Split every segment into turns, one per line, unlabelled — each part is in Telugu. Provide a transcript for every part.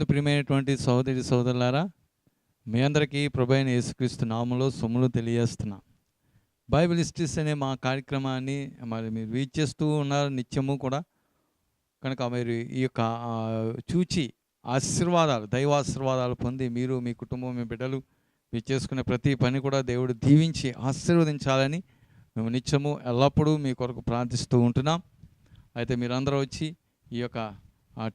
నందు ప్రియమైనటువంటి సహోదరి సోదరులారా, మీ అందరికీ ప్రభువైన యేసుక్రీస్తు నామములో సొమ్ములు తెలియజేస్తున్నా. బైబిల్ హిస్టరీస్ అనే మా కార్యక్రమాన్ని మరి మీరు వీక్షిస్తూ ఉన్నారు నిత్యము కూడా. కనుక మీరు ఈ యొక్క చూచి ఆశీర్వాదాలు, దైవాశీర్వాదాలు పొంది మీరు, మీ కుటుంబం, మీ బిడ్డలు మీరు చేసుకునే ప్రతి పని కూడా దేవుడు దీవించి ఆశీర్వదించాలని మేము నిత్యము ఎల్లప్పుడూ మీ కొరకు ప్రార్థిస్తూ ఉంటున్నాం. అయితే మీరందరూ వచ్చి ఈ యొక్క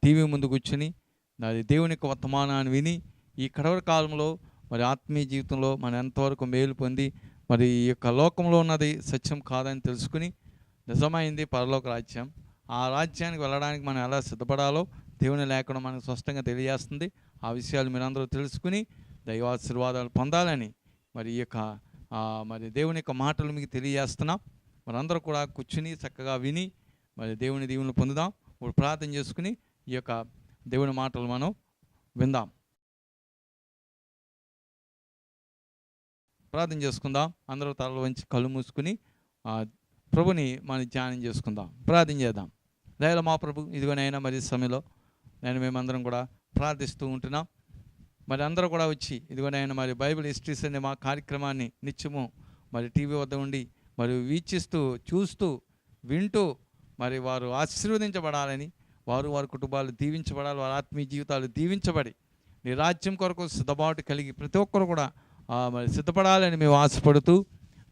టీవీ ముందు కూర్చుని అది దేవుని యొక్క వర్తమానాన్ని విని ఈ కడవరి కాలంలో మరి ఆత్మీయ జీవితంలో మనం ఎంతవరకు మేలు పొంది మరి ఈ యొక్క లోకంలో ఉన్నది సత్యం కాదని తెలుసుకుని నిజమైంది పరలోక రాజ్యం, ఆ రాజ్యానికి వెళ్ళడానికి మనం ఎలా సిద్ధపడాలో దేవుని లేకుండా మనకు స్పష్టంగా తెలియజేస్తుంది. ఆ విషయాలు మీరందరూ తెలుసుకుని దైవాశీర్వాదాలు పొందాలని మరి ఈ యొక్క మరి దేవుని యొక్క మాటలు మీకు తెలియజేస్తున్నాం. మనందరూ కూడా కూర్చుని చక్కగా విని మరి దేవుని దీవెనలు పొందుదాం. ఇప్పుడు ప్రార్థన చేసుకుని ఈ యొక్క దేవుని మాటలు మనం విందాం. ప్రార్థన చేసుకుందాం. అందరూ తలలు వంచి కళ్ళు మూసుకుని ప్రభుని మనం ధ్యానం చేసుకుందాం, ప్రార్థన చేద్దాం. దయలో మా ప్రభు, ఇదిగోనైనా మరి సమయంలో మేమందరం కూడా ప్రార్థిస్తూ ఉంటున్నాం. మరి అందరూ కూడా వచ్చి ఇదిగోనైనా మరి బైబిల్ హిస్టరీస్ అనే మా కార్యక్రమాన్ని నిత్యము మరి టీవీ వద్ద ఉండి మరి వీక్షిస్తూ చూస్తూ వింటూ మరి వారు ఆశీర్వదించబడాలని, వారి కుటుంబాలు దీవించబడాలి, వారి ఆత్మీయ జీవితాలు దీవించబడి నీ రాజ్యం కొరకు సిద్ధపాటు కలిగి ప్రతి ఒక్కరు కూడా మరి సిద్ధపడాలని మేము ఆశపడుతూ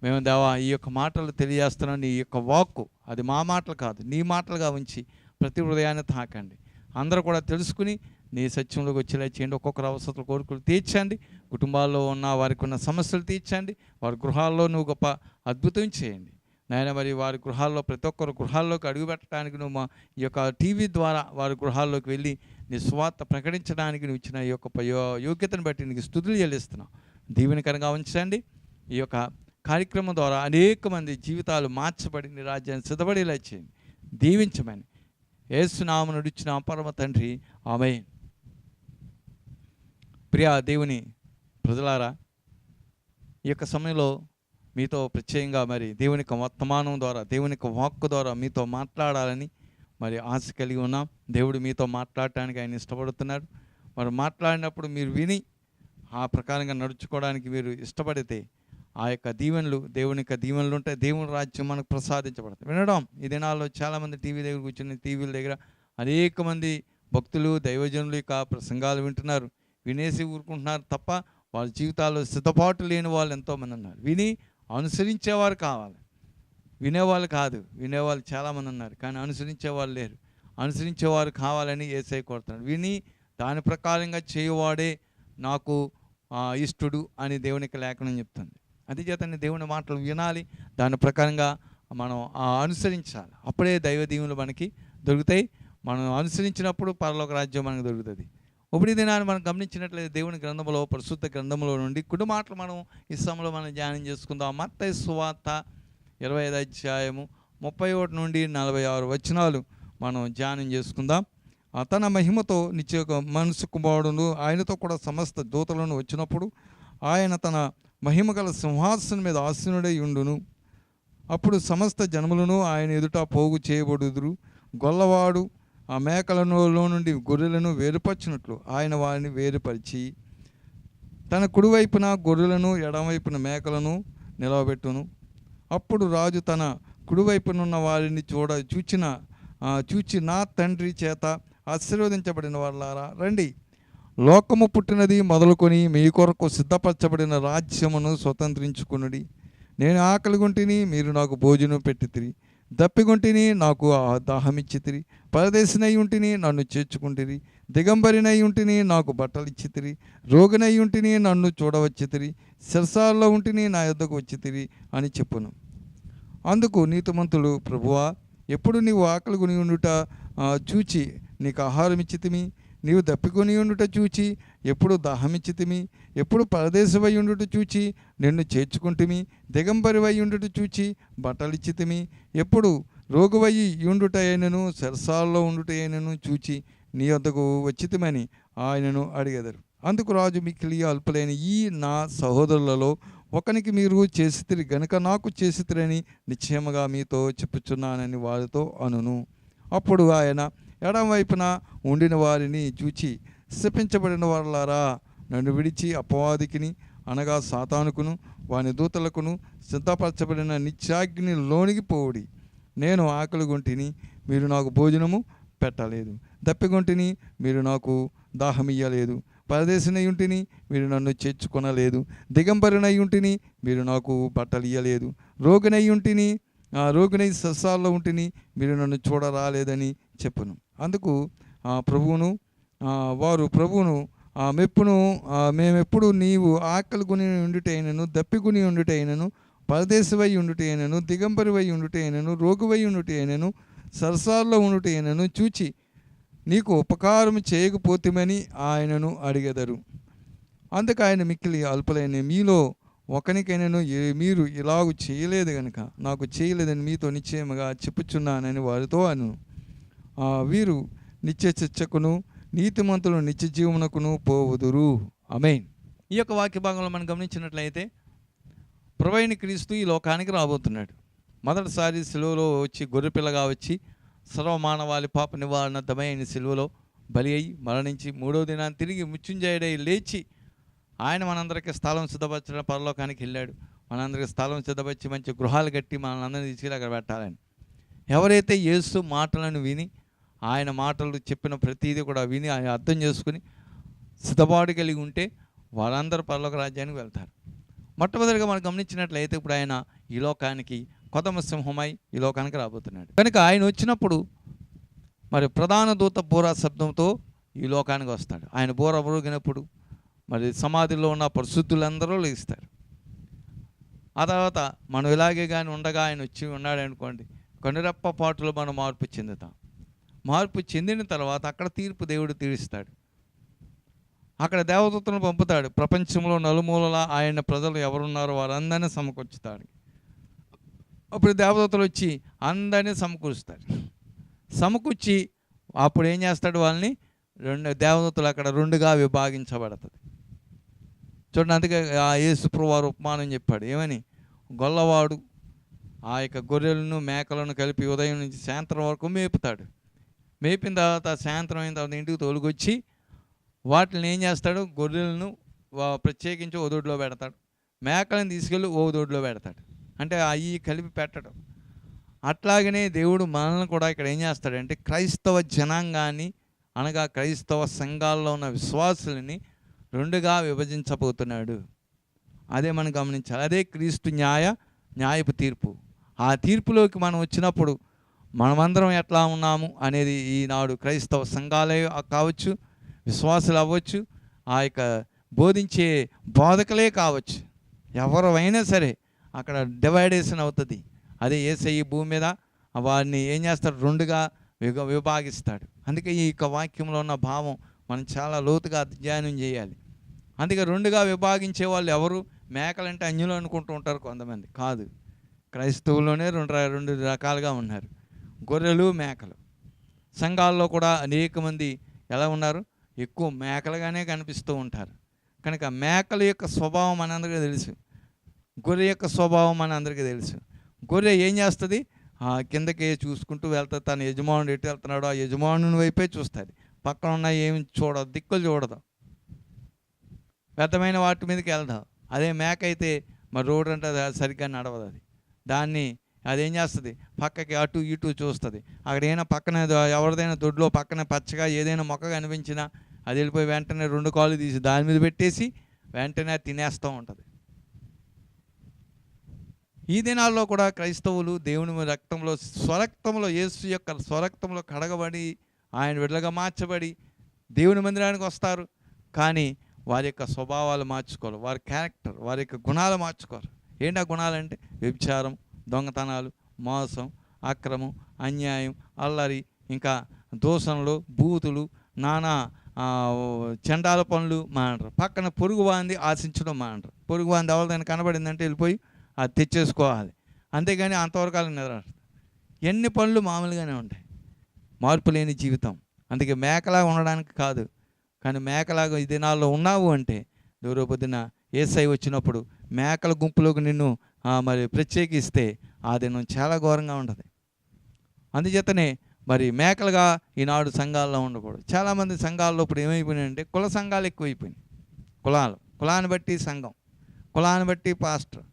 మేము దేవా ఈ యొక్క మాటలు తెలియజేస్తున్నాం. నీ యొక్క వాక్కు అది మా మాటలు కాదు, నీ మాటలుగా ఉంచి ప్రతి హృదయాన్ని తాకండి. అందరూ కూడా తెలుసుకుని నీ సత్యంలోకి వచ్చేలా చేయండి. ఒక్కొక్కరు అవసరాల కోరికలు తీర్చండి. కుటుంబాల్లో ఉన్న వారికి ఉన్న సమస్యలు తీర్చండి. వారి గృహాల్లో నువ్వు గొప్ప అద్భుతం చేయండి నాయన. మరి వారి గృహాల్లో ప్రతి ఒక్కరు గృహాల్లోకి అడుగుపెట్టడానికి నువ్వు మా ఈ యొక్క టీవీ ద్వారా వారి గృహాల్లోకి వెళ్ళి నీ స్వార్థ ప్రకటించడానికి నువ్వు ఇచ్చిన ఈ యొక్క యోగ్యతను బట్టి నీకు స్తుతులు చెల్లిస్తున్నావు. దీవెనకరంగా ఉంచండి. ఈ యొక్క కార్యక్రమం ద్వారా అనేక మంది జీవితాలు మార్చబడి నీ రాజ్యాన్ని సిద్ధపడేలా చేయండి. దీవించమని యేసు నామమున అడుగుచున్న పరమ తండ్రి, ఆమేన్. ప్రియ దేవుని ప్రజలారా, ఈ యొక్క సమయంలో మీతో ప్రత్యేకంగా మరి దేవుని యొక్క వర్తమానం ద్వారా, దేవుని యొక్క వాక్కు ద్వారా మీతో మాట్లాడాలని మరి ఆశ కలిగి ఉన్నాం. దేవుడు మీతో మాట్లాడటానికి ఆయన ఇష్టపడుతున్నాడు. మరి మాట్లాడినప్పుడు మీరు విని ఆ ప్రకారంగా నడుచుకోవడానికి మీరు ఇష్టపడితే ఆ యొక్క దీవెనలు, దేవుని యొక్క దీవెనలు ఉంటాయి. దేవుని రాజ్యం మనకు ప్రసాదించబడుతుంది. వినడం ఈ దినాల్లో చాలామంది టీవీ దగ్గర కూర్చుని టీవీల దగ్గర అనేక మంది భక్తులు, దైవజనులు యొక్క ప్రసంగాలు వింటున్నారు. వినేసి ఊరుకుంటున్నారు తప్ప వాళ్ళ జీవితాల్లో సిద్ధపాటు లేని వాళ్ళు ఎంతోమంది ఉన్నారు. విని అనుసరించేవారు కావాలి, వినేవాళ్ళు కాదు. వినేవాళ్ళు చాలామంది ఉన్నారు కానీ అనుసరించేవాళ్ళు లేరు. అనుసరించేవారు కావాలని యేసయ్య కోరుతున్నాడు. విని దాని ప్రకారంగా చేయవాడే నాకు ఇష్టడు అని దేవునికి లేఖనం చెప్తుంది. అది చేతనే దేవుని మాటలు వినాలి, దాని ప్రకారంగా మనం అనుసరించాలి. అప్పుడే దైవ దీవెనలు మనకి దొరుకుతాయి. మనం అనుసరించినప్పుడు పరలోక రాజ్యం మనకు దొరుకుతుంది. ఇప్పుడు దినాన్ని మనం గమనించినట్లయితే దేవుని గ్రంథంలో, పరిశుద్ధ గ్రంథంలో నుండి కొన్ని మాటలు మనం ఈ సమయంలో మనం ధ్యానం చేసుకుందాం. మత్తయి సువార్త 25 అధ్యాయము 31 నుండి 46 వచనాలు మనం ధ్యానం చేసుకుందాం. తన మహిమతో నిత్య మనసు కుమారుడును ఆయనతో కూడా సమస్త దూతలను వచ్చినప్పుడు ఆయన తన మహిమగల సింహాసనం మీద ఆసీనుడై ఉండును. అప్పుడు సమస్త జనములను ఆయన ఎదుట పోగు చేయబడుదురు. గొల్లవాడు ఆ మేకలలో నుండి గొర్రెలను వేరుపరిచినట్లు ఆయన వారిని వేరుపరిచి తన కుడివైపున గొర్రెలను, ఎడమవైపున మేకలను నిలవబెట్టును. అప్పుడు రాజు తన కుడివైపునున్న వారిని చూచి నా తండ్రి చేత ఆశీర్వదించబడిన వాళ్ళారా, రండి, లోకము పుట్టినది మొదలుకొని మీ కొరకు సిద్ధపరచబడిన రాజ్యమును స్వతంత్రించుకునుడి. నేను ఆకలిగొంటిని, మీరు నాకు భోజనం పెట్టితిరి. దప్పిగొంటిని, నాకు దాహమిచ్చితిరి. పరదేశినై ఉంటిని, నన్ను చేర్చుకుంటిరి. దిగంబరినై ఉంటిని, నాకు బట్టలు ఇచ్చితిరి. రోగినై ఉంటిని, నన్ను చూడవచ్చితిరి. శిరసాల్లో ఉంటిని, నా యొద్దకు వచ్చితిరి అని చెప్పును. అందుకు నీతిమంతుడు, ప్రభువా, ఎప్పుడు నీవు ఆకలిగొని ఉండుట చూచి నీకు ఆహారం ఇచ్చితిమి? నీవు దప్పికొని ఉండుట చూచి ఎప్పుడు దాహమిచ్చితిమి? ఎప్పుడు పరదేశమై ఉండుట చూచి నిన్ను చేర్చుకుంటుమి? దిగంబరివై ఉండుట చూచి బట్టలిచ్చితిమి? ఎప్పుడు రోగువయ్యి ఉండుట అయినను, సరసాల్లో ఉండుట అయినను చూచి నీ వద్దకు వచ్చితిమని ఆయనను అడిగెదరు. అందుకు రాజు, మిక్కిలి అల్పులైన ఈ నా సహోదరులలో ఒకనికి మీరు చేసితిరి గనుక నాకు చేసితిరని నిశ్చయముగా మీతో చెప్పుచున్నానని వారితో అనును. అప్పుడు ఆయన ఎడమ వైపున ఉండిన వారిని చూచి శపించబడిన వారులారా, నన్ను విడిచి అపవాదికిని అనగా సాతానుకును వాని దూతలకును సిద్ధపరచబడిన నిత్యాగ్ని లోనికి పోవుడి. నేను ఆకలిగొంటిని, మీరు నాకు భోజనము పెట్టలేదు. దప్పిగొంటిని, మీరు నాకు దాహమియ్యలేదు. పరదేశినయుంటిని, మీరు నన్ను చేర్చుకొనలేదు. దిగంబరినయుంటిని, మీరు నాకు బట్టలు ఇయ్యలేదు. రోగినై సస్సాల్లో ఉంటిని, మీరు నన్ను చూడరాలేదని చెప్పును. అందుకు వారు ప్రభువును మెప్పును, మేమెప్పుడు నీవు ఆకలిగొని ఉండుటైనను, దప్పిగొని ఉండుటైనను, పరదేశివై ఉండుటైనను, దిగంబరివై ఉండుటైనను, రోగివై ఉండుటైనను, సరసాల్లో ఉండుటైనను చూచి నీకు ఉపకారం చేయకపోతేమని ఆయనను అడిగెదరు. అందుకు ఆయన మిక్కిలి అల్పులైన మీలో ఒకనికైనాను మీరు ఇలాగు చేయలేదు గనుక నాకు చేయలేదని మీతో నిశ్చయముగా చెప్పుచున్నానని వారితో అను. వీరు నిత్య చర్చకును నీతిమంతులు నిత్య జీవమునకును పోవుదురు. ఆమేన్. ఈ యొక్క వాక్య భాగంలో మనం గమనించినట్లయితే ప్రభువైన క్రీస్తు ఈ లోకానికి రాబోతున్నాడు. మొదటిసారి సిలువలో వచ్చి గొర్రెపిల్లగా వచ్చి సర్వమానవాళి పాప నివారణమైన సిలువలో బలి అయి మరణించి మూడో దినాన్ని తిరిగి మృత్యుంజయుడై లేచి ఆయన మనందరికీ స్థలం సిద్ధపరచడం పరలోకానికి వెళ్ళాడు. మనందరికీ స్థలం సిద్ధపరిచి మంచి గృహాలు కట్టి మనందరినీ తీసుకెళ్ళి అక్కడ పెట్టాలని. ఎవరైతే యేసు మాటలను విని ఆయన మాటలు చెప్పిన ప్రతిదీ కూడా విని ఆయన అర్థం చేసుకుని సిద్ధపాటు కలిగి ఉంటే వారందరూ పరలోక రాజ్యానికి వెళ్తారు. మొట్టమొదటిగా మనం గమనించినట్లయితే ఇప్పుడు ఆయన ఈ లోకానికి కొత్త సింహమై ఈ లోకానికి రాబోతున్నాడు. కనుక ఆయన వచ్చినప్పుడు మరి ప్రధాన దూత బూరా శబ్దంతో ఈ లోకానికి వస్తాడు. ఆయన బూర ఊగినప్పుడు మరి సమాధిలో ఉన్న పరిశుద్ధులందరూ లేస్తారు. ఆ తర్వాత మనం ఇలాగే కానీ ఉండగా ఆయన వచ్చి ఉన్నాడు అనుకోండి, కనురెప్ప పాటులో మనం మార్పు చెందుతాం. మార్పు చెందిన తర్వాత అక్కడ తీర్పు దేవుడు తీరుస్తాడు. అక్కడ దేవదూతలను పంపుతాడు. ప్రపంచంలో నలుమూలలా ఆయన ప్రజలు ఎవరున్నారో వారందరినీ సమకూర్చుతాడు. అప్పుడు దేవదూతలు వచ్చి అందరినీ సమకూర్చి అప్పుడు ఏం చేస్తాడు, వాళ్ళని దేవదూతలు అక్కడ రెండుగా విభాగించబడుతుంది. చూడండి, అందుకే ఆ యేసుప్రభువు వారు ఉపమానం చెప్పాడు. ఏమని? గొల్లవాడు ఆ యొక్క గొర్రెలను మేకలను కలిపి ఉదయం నుంచి సాయంత్రం వరకు మేపుతాడు. మేపిన తర్వాత సాయంత్రం అయిన తర్వాత ఇంటికి తోలుకొచ్చి వాటిని ఏం చేస్తాడు, గొర్రెలను ప్రత్యేకించి ఓ దొడ్లో పెడతాడు, మేకలను తీసుకెళ్ళి ఓ దొడ్లో పెడతాడు. అంటే అవి కలిపి పెట్టడం. అట్లాగనే దేవుడు మనల్ని కూడా ఇక్కడ ఏం చేస్తాడంటే క్రైస్తవ జనాంగాన్ని అనగా క్రైస్తవ సంఘాల్లో ఉన్న విశ్వాసులని రెండుగా విభజించబోతున్నాడు. అదే మనం గమనించాలి. అదే క్రీస్తు న్యాయపు తీర్పు. ఆ తీర్పులోకి మనం వచ్చినప్పుడు మనమందరం ఎట్లా ఉన్నాము అనేది ఈనాడు క్రైస్తవ సంఘాలే కావచ్చు, విశ్వాసులు అవ్వచ్చు, ఆ యొక్క బోధించే బోధకులే కావచ్చు, ఎవరైనా సరే అక్కడ డివైడేషన్ అవుతుంది. అదే యేసయ్య భూమి మీద వారిని ఏం చేస్తాడు, రెండుగా విభాగిస్తాడు. అందుకే ఈ యొక్క వాక్యంలో ఉన్న భావం మనం చాలా లోతుగా అధ్యయనం చేయాలి. అందుకే రెండుగా విభాగించే వాళ్ళు ఎవరు? మేకలంటే అన్యులు అనుకుంటూ ఉంటారు కొంతమంది. కాదు, క్రైస్తవుల్లోనే రెండు రకాలుగా ఉన్నారు, గొర్రెలు మేకలు. సంఘాల్లో కూడా అనేక మంది ఎలా ఉన్నారు, ఎక్కువ మేకలుగానే కనిపిస్తూ ఉంటారు. కనుక మేకల యొక్క స్వభావం మనందరికీ తెలుసు, గొర్రె యొక్క స్వభావం మనందరికీ తెలుసు. గొర్రె ఏం చేస్తుంది, కిందకి చూసుకుంటూ వెళ్తుంది. తన యజమానుడు ఎటు వెళ్తున్నాడో ఆ యజమానుని వైపే చూస్తుంది. పక్కన ఉన్న ఏమి చూడదు, దిక్కులు చూడదు, వ్యర్థమైన వాటి మీదకి వెళ్దాం. అదే మేక అయితే మరి రోడ్డు అంటే సరిగ్గా నడవదు. దాన్ని అదేం చేస్తుంది, పక్కకి అటు ఇటు చూస్తుంది. అక్కడ ఏమైనా పక్కన ఎవరిదైనా దొడ్లో పక్కన పచ్చగా ఏదైనా మొక్క కనిపించినా అది వెళ్ళిపోయి వెంటనే రెండు కాళ్ళు తీసి దాని మీద పెట్టేసి వెంటనే తినేస్తూ ఉంటుంది. ఈ దినాల్లో కూడా క్రైస్తవులు దేవుని రక్తంలో స్వరక్తంలో యేసు యొక్క స్వరక్తంలో కడగబడి ఆయన విడుదలగా మార్చబడి దేవుని మందిరానికి వస్తారు. కానీ వారి యొక్క స్వభావాలు మార్చుకోరు, వారి క్యారెక్టర్, వారి యొక్క గుణాలు మార్చుకోరు. ఏంటి ఆ గుణాలంటే వ్యభిచారం, దొంగతనాలు, మోసం, అక్రమం, అన్యాయం, అల్లరి, ఇంకా దూషణలు, బూతులు, నానా చండాల పనులు మానంటారు. పక్కన పొరుగు వాంది ఆశించడం మానంటారు. పొరుగు వాంది ఎవరిదైనా కనబడిందంటే వెళ్ళిపోయి అది తెచ్చేసుకోవాలి. అంతేగాని అంతవరకు వాళ్ళకి నిద్రాడు. ఎన్ని పనులు మామూలుగానే ఉంటాయి, మార్పు లేని జీవితం. అందుకే మేకలాగా ఉండడానికి కాదు, కానీ మేకలాగా ఈ దినాల్లో ఉన్నావు అంటే దూరపొద్దున యేసై వచ్చినప్పుడు మేకల గుంపులోకి నిన్ను మరి ప్రత్యేకిస్తే ఆ దినం చాలా ఘోరంగా ఉంటుంది. అందుచేతనే మరి మేకలుగా ఈనాడు సంఘాల్లో ఉండకూడదు. చాలామంది సంఘాల్లో ఇప్పుడు ఏమైపోయినాయంటే కుల సంఘాలు ఎక్కువైపోయినాయి. కులాన్ని బట్టి సంఘం, కులాన్ని బట్టి పాస్టర్.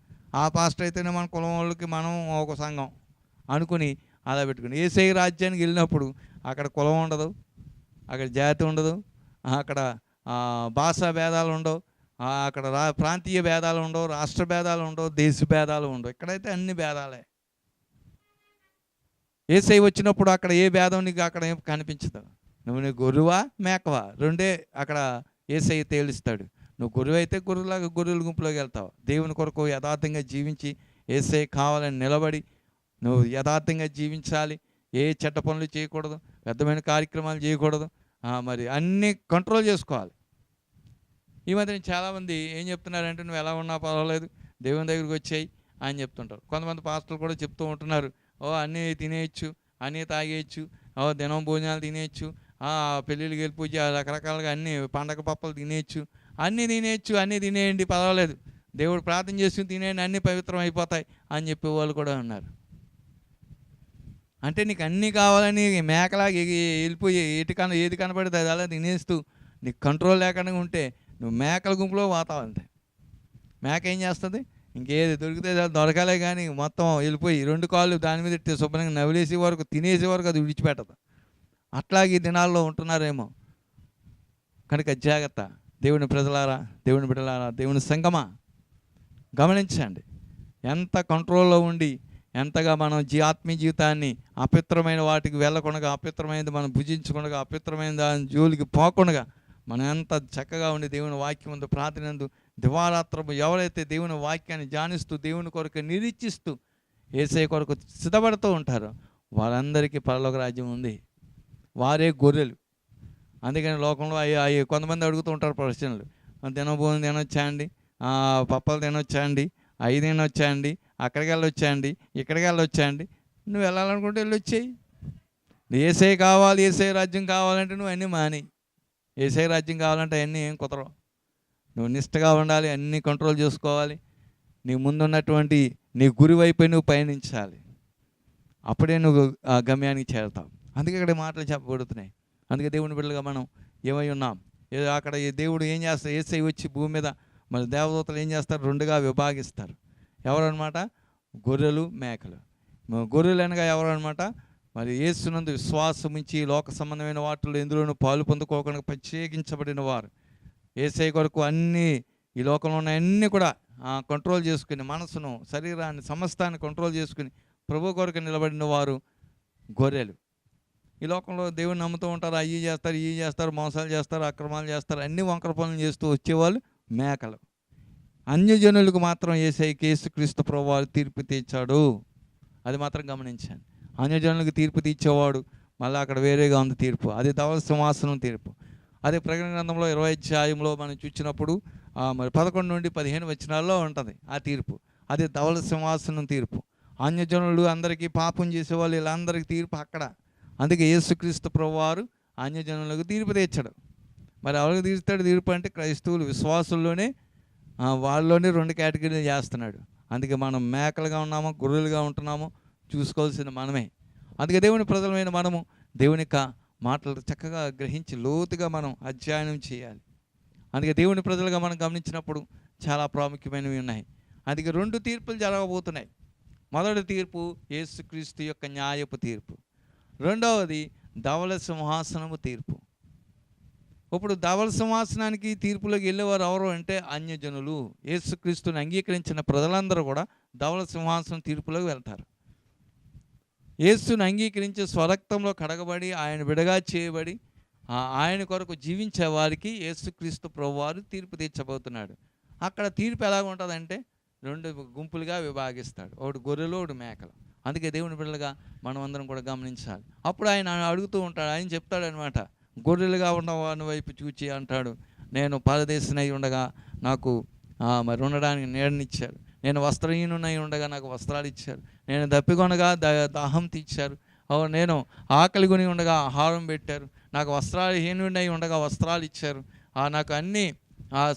ఆ పాస్టర్ అయితేనే మన కులం వాళ్ళకి మనం ఒక సంఘం అనుకుని అలా పెట్టుకుని యేసయ్య రాజ్యానికి వెళ్ళినప్పుడు అక్కడ కులం ఉండదు, అక్కడ జాతి ఉండదు, అక్కడ భాషా భేదాలు ఉండవు, అక్కడ ప్రాంతీయ భేదాలు ఉండవు, రాష్ట్ర భేదాలు ఉండవు, దేశ భేదాలు ఉండవు. ఇక్కడైతే అన్ని భేదాలే. యేసయ్య వచ్చినప్పుడు అక్కడ ఏ భేదం నీకు అక్కడ ఏం కనిపించదు. నువ్వు గొర్రెవా మేకవా రెండే అక్కడ యేసయ్య తేలుస్తాడు. నువ్వు గొర్రె అయితే గొర్రెలాగా గొర్రెల గుంపులోకి వెళ్తావు. దేవుని కొరకు యథార్థంగా జీవించి యేసయ్య కావాలని నిలబడి నువ్వు యథార్థంగా జీవించాలి. ఏ చెడ్డ పనులు చేయకూడదు, వ్యర్థమైన కార్యక్రమాలు చేయకూడదు, మరి అన్నీ కంట్రోల్ చేసుకోవాలి. ఈ మధ్యన చాలామంది ఏం చెప్తున్నారంటే నువ్వు ఎలా ఉన్నా పర్వాలేదు దేవుని దగ్గరికి వచ్చాయి అని చెప్తుంటారు. కొంతమంది పాస్టర్లు కూడా చెప్తూ ఉంటున్నారు, అన్నీ తినేయచ్చు, అన్నీ తాగేయచ్చు, దినం భోజనాలు తినేయచ్చు, పెళ్ళిళ్ళకి వెళ్ళి పూజ రకరకాలుగా అన్నీ పండగ పప్పలు తినేయచ్చు, అన్నీ తినేయండి పర్వాలేదు, దేవుడు ప్రార్థన చేసుకుని తినేయండి, అన్నీ పవిత్రం అయిపోతాయి అని చెప్పే వాళ్ళు కూడా ఉన్నారు. అంటే నీకు అన్నీ కావాలని మేకలాగా వెళ్ళిపోయి ఏది కనపడితే అది అలా తినేస్తూ నీకు కంట్రోల్ లేకుండా ఉంటే నువ్వు మేకల గుంపులో పోతావు. అంతే. మేక ఏం చేస్తుంది, ఇంకేది దొరికితే దొరకాలే కానీ మొత్తం వెళ్ళిపోయి 2 కాళ్ళు దాని మీద ఇట్టే శుభ్రంగా నవిలేసే వరకు తినేసే వరకు అది విడిచిపెట్టదు. అట్లాగే దినాల్లో ఉంటున్నారేమో. కనుక జాగ్రత్త. దేవుని ప్రజలారా, దేవుని బిడ్డలారా, దేవుని సంగమా గమనించండి. ఎంత కంట్రోల్లో ఉండి ఎంతగా మనం ఆత్మీయ జీవితాన్ని అపవిత్రమైన వాటికి వెళ్ళకుండా, అపవిత్రమైనది మనం భుజించకుండా, అపవిత్రమైన దాని జోలికి పోకుండా మనం ఎంత చక్కగా ఉండి దేవుని వాక్యం ముందు ప్రార్థనందు దివారాత్రము ఎవరైతే దేవుని వాక్యాన్ని ధ్యానిస్తూ దేవుని కొరకు నిరీక్షిస్తూ యేసయ్య కొరకు సిద్ధపడుతూ ఉంటారో వారందరికీ పరలోక రాజ్యం ఉంది. వారే గొర్రెలు. అందుకని లోకంలో అవి కొంతమంది అడుగుతూ ఉంటారు ప్రశ్నలు, దినభోజనం తినొచ్చా అండి, పప్పలు తినొచ్చా అండి, 5 తినొచ్చా అండి, అక్కడికి వెళ్ళొచ్చా అండి, ఇక్కడికి వెళ్ళొచ్చా అండి. నువ్వు వెళ్ళాలనుకుంటే వెళ్ళొచ్చేయి. యేసయ్య కావాలి, యేసయ్య రాజ్యం కావాలంటే నువ్వు అన్నీ మాని. యేసయ్య రాజ్యం కావాలంటే అన్నీ ఏం కుదరవు. నువ్వు నిష్టగా ఉండాలి, అన్నీ కంట్రోల్ చేసుకోవాలి. నీ ముందున్నటువంటి నీ గురి వైపు నువ్వు పయనించాలి. అప్పుడే నువ్వు ఆ గమ్యానికి చేరుతావు. అందుకే ఇక్కడ మాటలు చెప్పబడుతున్నాయి. అందుకే దేవుని బిడ్డలుగా మనం ఏమై ఉన్నాం. అక్కడ దేవుడు ఏం చేస్తారు, యేసయ్య వచ్చి భూమి మీద మరి దేవదూతలు ఏం చేస్తారు, 2గా విభాగిస్తారు. ఎవరన్నమాట, గొర్రెలు మేకలు. గొర్రెలు అనగా ఎవరు అనమాట, మరి యేసునందు విశ్వాసం ఉంచి లోక సంబంధమైన వాటిలో ఎందులోనూ పాలు పొందుకోకుండా ప్రత్యేకించబడిన వారు. యేసయ్య కొరకు అన్నీ ఈ లోకంలో ఉన్న అన్నీ కూడా కంట్రోల్ చేసుకుని, మనసును శరీరాన్ని సమస్తాన్ని కంట్రోల్ చేసుకుని ప్రభు కొరకు నిలబడిన వారు గొర్రెలు. ఈ లోకంలో దేవుని నమ్ముతూ ఉంటారు, అవి చేస్తారు, మోసాలు చేస్తారు, అక్రమాలు చేస్తారు, అన్ని వంకర పనులు చేస్తూ వచ్చేవాళ్ళు మేకలు. అన్యజనులకు మాత్రం యేసుక్రీస్తు ప్రభువారు తీర్పు తీర్చాడు. అది మాత్రం గమనించాను. అన్యజనులకు తీర్పు తీర్చేవాడు మళ్ళీ అక్కడ వేరేగా ఉంది తీర్పు. అది ధవళ సింహాసనం తీర్పు. అదే ప్రకటన గ్రంథంలో 20వ అధ్యాయంలో మనం చూసినప్పుడు మరి 11 నుండి 15 వచనాల్లో ఉంటుంది ఆ తీర్పు. అది ధవళ సింహాసనం తీర్పు. అన్యజనులు అందరికీ పాపం చేసేవాళ్ళు వీళ్ళందరికీ తీర్పు అక్కడ. అందుకే యేసుక్రీస్తు ప్రభువారు అన్యజనులకు తీర్పు తీర్చడు. మరి ఎవరికి తీర్చాడు తీర్పు అంటే క్రైస్తవులు విశ్వాసుల్లోనే వాళ్ళలోనే 2 కేటగిరీలు చేస్తున్నాడు. అందుకే మనం మేకలుగా ఉన్నామో గొర్రెలుగా ఉంటున్నామో చూసుకోవాల్సిన మనమే. అందుకే దేవుని ప్రజలమైన మనము దేవుని యొక్క మాటలు చక్కగా గ్రహించి లోతుగా మనం అధ్యయనం చేయాలి. అందుకే దేవుని ప్రజలుగా మనం గమనించినప్పుడు చాలా ప్రాముఖ్యమైనవి ఉన్నాయి. అందుకే 2 తీర్పులు జరగబోతున్నాయి. మొదటి తీర్పు యేసుక్రీస్తు యొక్క న్యాయపు తీర్పు. రెండవది ధవళ సింహాసనము తీర్పు. ఇప్పుడు ధవళ సింహాసనానికి తీర్పులోకి వెళ్ళేవారు ఎవరు అంటే అన్యజనులు. యేసుక్రీస్తుని అంగీకరించిన ప్రజలందరూ కూడా ధవళ సింహాసనం తీర్పులోకి వెళ్తారు. యేసుని అంగీకరించి స్వరక్తంలో కడగబడి ఆయన విడగా చేయబడి ఆయన కొరకు జీవించే వారికి యేసుక్రీస్తు ప్రభువారు తీర్పు తీర్చబోతున్నాడు. అక్కడ తీర్పు ఎలాగ ఉంటుందంటే 2 గుంపులుగా విభాగిస్తాడు. ఒకటి గొర్రెలు, ఒకటి మేకలు. అందుకే దేవుని బిడ్డలుగా మనం అందరం కూడా గమనించాలి. అప్పుడు ఆయన అడుగుతూ ఉంటాడు, ఆయన చెప్తాడు అనమాట, గొర్రెలుగా ఉన్నవాని వైపు చూచి అంటాడు, నేను పరదేశినై ఉండగా నాకు మరి ఉండడానికి నీడనిచ్చారు, నేను వస్త్రహీనునై ఉండగా నాకు వస్త్రాలు ఇచ్చారు, నేను దప్పికొనగా దాహం తీర్చారు, నేను ఆకలి కొని ఉండగా ఆహారం పెట్టారు, నాకు వస్త్రహీనునై ఉండగా వస్త్రాలు ఇచ్చారు, నాకు అన్నీ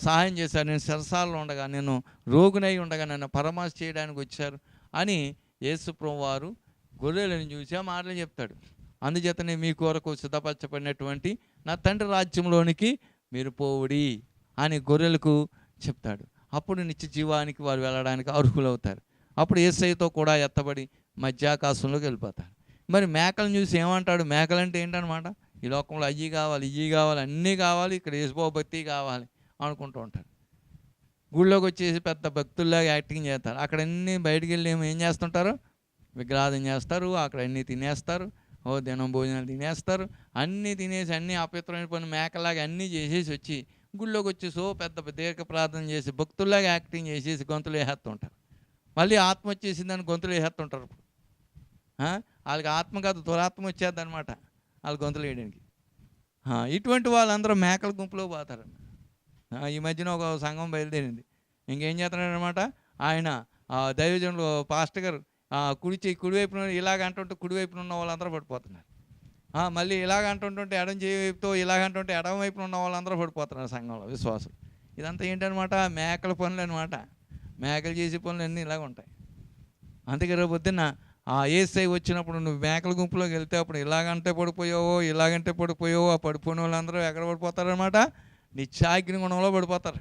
సహాయం చేశారు, నేను చెరసాలలో ఉండగా, నేను రోగునై ఉండగా నన్ను పరామర్శ చేయడానికి వచ్చారు అని యేసు ప్రభువారు గొర్రెలను చూసి ఆ మాటలు చెప్తాడు. అందుచేతనే మీ కొరకు సిద్ధపరచబడినటువంటి నా తండ్రి రాజ్యంలోనికి మీరు పోవుడి అని గొర్రెలకు చెప్తాడు. అప్పుడు నిత్య జీవానికి వారు వెళ్ళడానికి అర్హులవుతారు. అప్పుడు యేసయ్యతో కూడా ఎత్తబడి మధ్యాకాశంలోకి వెళ్ళిపోతారు. మరి మేకలను చూసి ఏమంటాడు? మేకలంటే ఏంటనమాట? ఈ లోకంలో అయ్యి కావాలి, ఇయ్యి కావాలి, అన్నీ కావాలి, ఇక్కడ యేసుబాబు భక్తి కావాలి అనుకుంటూ ఉంటారు. గుళ్ళోకి వచ్చేసి పెద్ద భక్తుల్లాగా యాక్టింగ్ చేస్తారు. అక్కడ అన్నీ బయటికి వెళ్ళి ఏం చేస్తుంటారు? విగ్రహాధన చేస్తారు, అక్కడ అన్నీ తినేస్తారు, దినం భోజనాలు తినేస్తారు, అన్నీ తినేసి అన్నీ అపవిత్రమైన పని మేకలాగా అన్నీ చేసేసి వచ్చి గుళ్ళోకి వచ్చేసి పెద్ద దీర్ఘ ప్రార్థన చేసి భక్తుల్లాగా యాక్టింగ్ చేసేసి గొంతులు వేసేస్తుంటారు. మళ్ళీ ఆత్మ వచ్చేసిందని గొంతులు వేసేస్తుంటారు. ఇప్పుడు వాళ్ళకి ఆత్మ కాదు, దురాత్మ వచ్చేది అనమాట వాళ్ళు గొంతులు వేయడానికి. ఇటువంటి వాళ్ళందరూ మేకల గుంపులో పోతారు. ఈ మధ్యన ఒక సంఘం బయలుదేరింది. ఇంకేం చేస్తున్నాడనమాట ఆయన దైవజనులు పాస్టర్ గారు కుడివైపున ఇలాగ అంటుంటే కుడివైపున ఉన్న వాళ్ళందరూ పడిపోతున్నారు. మళ్ళీ ఇలాగ అంటుంటుంటే ఎడం చేయితో ఇలాగ అంటుంటే ఎడం వైపున ఉన్న వాళ్ళందరూ పడిపోతున్నారు సంఘంలో విశ్వాసం. ఇదంతా ఏంటనమాట? మేకల పనులు అనమాట. మేకలు చేసే పనులు అన్నీ ఇలాగ ఉంటాయి. అందుకే రేపు పొద్దున్న యేసై వచ్చినప్పుడు నువ్వు మేకల గుంపులోకి వెళ్తే అప్పుడు ఇలాగంటే పడిపోయావో ఇలాగంటే పడిపోయావో ఆ పడిపోయిన వాళ్ళందరూ ఎక్కడ పడిపోతారనమాట? నిత్యాగ్ని గుణంలో పడిపోతారు.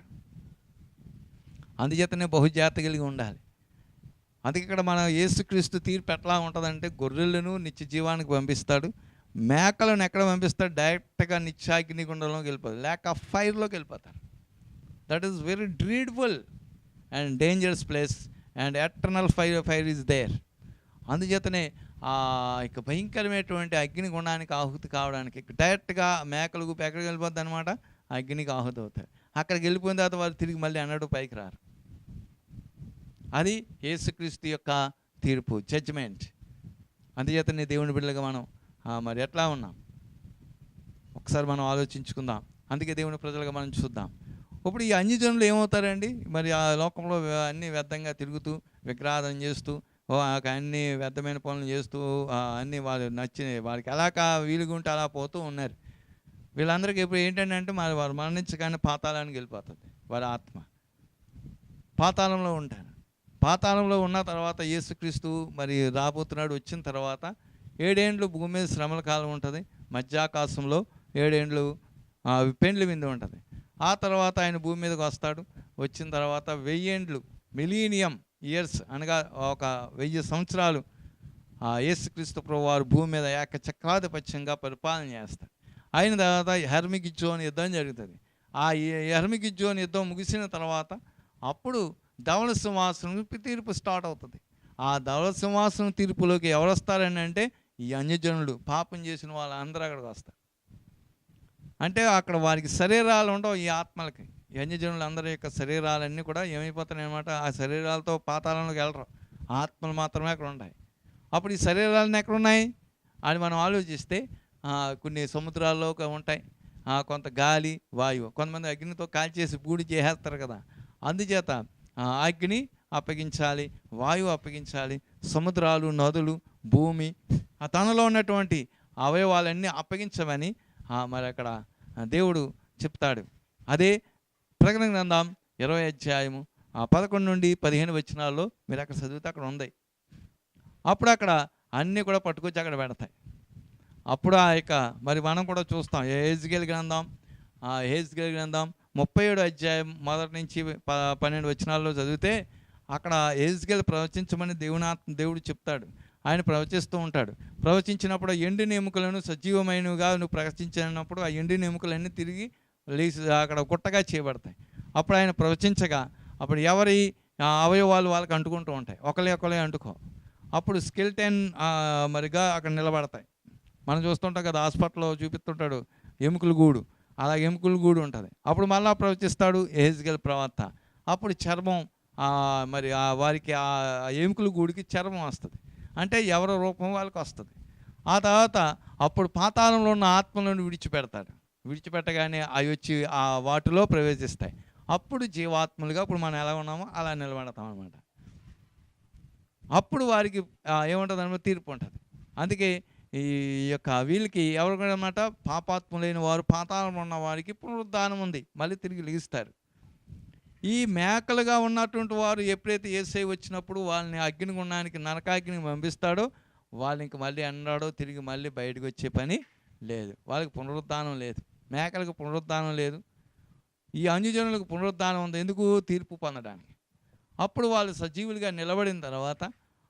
అందుచేతనే బహుజాగ్రత్త కలిగి ఉండాలి. అందుకే ఇక్కడ మన యేసుక్రీస్తు తీర్పు ఎట్లా ఉంటుందంటే గొర్రెలను నిత్య జీవానికి పంపిస్తాడు, మేకలను ఎక్కడ పంపిస్తాడు? డైరెక్ట్గా నిత్యాగ్ని గుండంలోకి వెళ్ళిపోతారు, ల్యాక్ ఆఫ్ ఫైర్లోకి వెళ్ళిపోతారు. That is very dreadful and dangerous place and eternal fire is there. అందుచేతనే ఇక భయంకరమైనటువంటి అగ్ని గుండానికి ఆహుతి కావడానికి డైరెక్ట్గా మేకలు గుంపు ఎక్కడికి వెళ్ళిపోద్ది అనమాట? అగ్నికి ఆహుతి అవుతాయి. అక్కడికి వెళ్ళిపోయిన తర్వాత వాళ్ళు తిరిగి మళ్ళీ అన్నట్టు పైకి రారు. అది యేసుక్రీస్తు యొక్క తీర్పు, జడ్జిమెంట్. అందుచేతనే దేవుని బిడ్డలుగా మనం మరి ఎట్లా ఉన్నాం ఒకసారి మనం ఆలోచించుకుందాం. అందుకే దేవుని ప్రజలుగా మనం చూద్దాం. ఇప్పుడు ఈ అన్యజనులు ఏమవుతారండి? మరి ఆ లోకంలో అన్నీ వ్యర్థంగా తిరుగుతూ విగ్రహాధన చేస్తూ అన్ని వ్యర్థమైన పనులు చేస్తూ అన్నీ వాళ్ళు నచ్చిన వారికి ఎలా వీలుగా ఉంటే అలా పోతూ ఉన్నారు. వీళ్ళందరికీ ఇప్పుడు ఏంటంటే మరి వారు మరణించగానే పాతాళానికి వెళ్ళిపోతుంది. వారి ఆత్మ పాతాళంలో ఉంటారు. పాతాళంలో ఉన్న తర్వాత యేసుక్రీస్తు మరి రాబోతున్నాడు. వచ్చిన తర్వాత 7 ఏండ్లు భూమి మీద శ్రమల కాలం ఉంటుంది. మధ్యాకాశంలో 7 ఏండ్లు పెండ్లి విందు ఉంటుంది. ఆ తర్వాత ఆయన భూమి మీదకి వస్తాడు. వచ్చిన తర్వాత 1000 ఏండ్లు మిలీనియం ఇయర్స్ అనగా ఒక 1000 సంవత్సరాలు యేసుక్రీస్తు ప్రభువారు భూమి మీద ఏకచక్రాధిపత్యంగా పరిపాలన చేస్తారు. అయిన తర్వాత హెర్మిగిజ్జోన్ యుద్ధం జరుగుతుంది. ఆ హెర్మిగిజ్జోన్ యుద్ధం ముగిసిన తర్వాత అప్పుడు ధవళ సింహాసనం తీర్పు స్టార్ట్ అవుతుంది. ఆ ధవళ సింహాసనం తీర్పులోకి ఎవరు వస్తారని అంటే ఈ అన్యజనులు, పాపం చేసిన వాళ్ళందరూ అక్కడికి వస్తారు. అంటే అక్కడ వారికి శరీరాలు ఉండవు. ఈ ఆత్మలకి ఈ అన్యజనులు అందరి యొక్క శరీరాలన్నీ కూడా ఏమైపోతాయి అనమాట? ఆ శరీరాలతో పాతాళంలోకి వెళ్ళరు, ఆత్మలు మాత్రమే అక్కడ ఉంటాయి. అప్పుడు ఈ శరీరాలను ఎక్కడున్నాయి అని మనం ఆలోచిస్తే కొన్ని సముద్రాల్లో ఉంటాయి, కొంత గాలి వాయువు, కొంతమంది అగ్నితో కాల్చేసి బూడి చేసేస్తారు కదా. అందుచేత అగ్ని అప్పగించాలి, వాయువు అప్పగించాలి, సముద్రాలు, నదులు, భూమి తనలో ఉన్నటువంటి అవయవాలన్నీ అప్పగించమని మరి అక్కడ దేవుడు చెప్తాడు. అదే ప్రకటన గ్రంథం 20వ అధ్యాయము 11 నుండి 15 వచనాల్లో మీరు అక్కడ చదివితే అక్కడ ఉంది. అప్పుడు అక్కడ అన్నీ కూడా పట్టుకొచ్చి అక్కడ పెడతాయి. అప్పుడు మరి మనం కూడా చూస్తాం. యెహెజ్కేలు గ్రంథం 37వ అధ్యాయం 1 నుంచి 12 వచనాల్లో చదివితే అక్కడ యెహెజ్కేలు ప్రవచించమని దేవుడు చెప్తాడు. ఆయన ప్రవచిస్తూ ఉంటాడు. ప్రవచించినప్పుడు ఎండిన ఎముకలను సజీవమైనవిగా నువ్వు ప్రవచించినప్పుడు ఆ ఎండిన ఎముకలన్నీ తిరిగి లేచి అక్కడ గుట్టగా చేయబడతాయి. అప్పుడు ఆయన ప్రవచించగా అప్పుడు ఎవరి అవయవాలు వాళ్ళకి అంటుకుంటూ ఉంటాయి, ఒకళ్ళే అంటుకో. అప్పుడు స్కెల్టన్ మరిగా అక్కడ నిలబడతాయి. మనం చూస్తుంటాం కదా, హాస్పిటల్లో చూపిస్తుంటాడు ఎముకల గూడు, అలా ఎముకల గూడు ఉంటుంది. అప్పుడు మళ్ళా ప్రవచిస్తాడు యెహెజ్కేలు ప్రవక్త. అప్పుడు చర్మం మరి వారికి ఆ ఎముకల గూడికి చర్మం వస్తుంది. అంటే ఎవరి రూపం వాళ్ళకి వస్తుంది. ఆ తర్వాత అప్పుడు పాతాళంలో ఉన్న ఆత్మలను విడిచిపెట్టగానే అవి వచ్చి వాటిలో ప్రవేశిస్తాయి. అప్పుడు జీవాత్మలుగా ఇప్పుడు మనం ఎలా ఉన్నామో అలా నిలబడతాం అన్నమాట. అప్పుడు వారికి ఏముంటుంది అన్నమాట? తీర్పు ఉంటుంది. అందుకే ఈ యొక్క వీళ్ళకి ఎవరు అన్నమాట? పాపాత్ములైన వారు, పాతాళంలో ఉన్న వారికి పునరుద్ధానం ఉంది, మళ్ళీ తిరిగి లెగిస్తారు. ఈ మేకలుగా ఉన్నటువంటి వారు ఎప్పుడైతే యేసయ్య వచ్చినప్పుడు వాళ్ళని అగ్నిగుండానికి, నరకాగ్నికి పంపిస్తాడో వాళ్ళు ఇంక మళ్ళీ అన్నాడో తిరిగి మళ్ళీ బయటకు వచ్చే పని లేదు. వాళ్ళకి పునరుద్ధానం లేదు, మేకలకు పునరుద్ధానం లేదు. ఈ అన్యజనులకు పునరుద్ధానం ఉంది. ఎందుకు? తీర్పు పొందడానికి. అప్పుడు వాళ్ళు సజీవులుగా నిలబడిన తర్వాత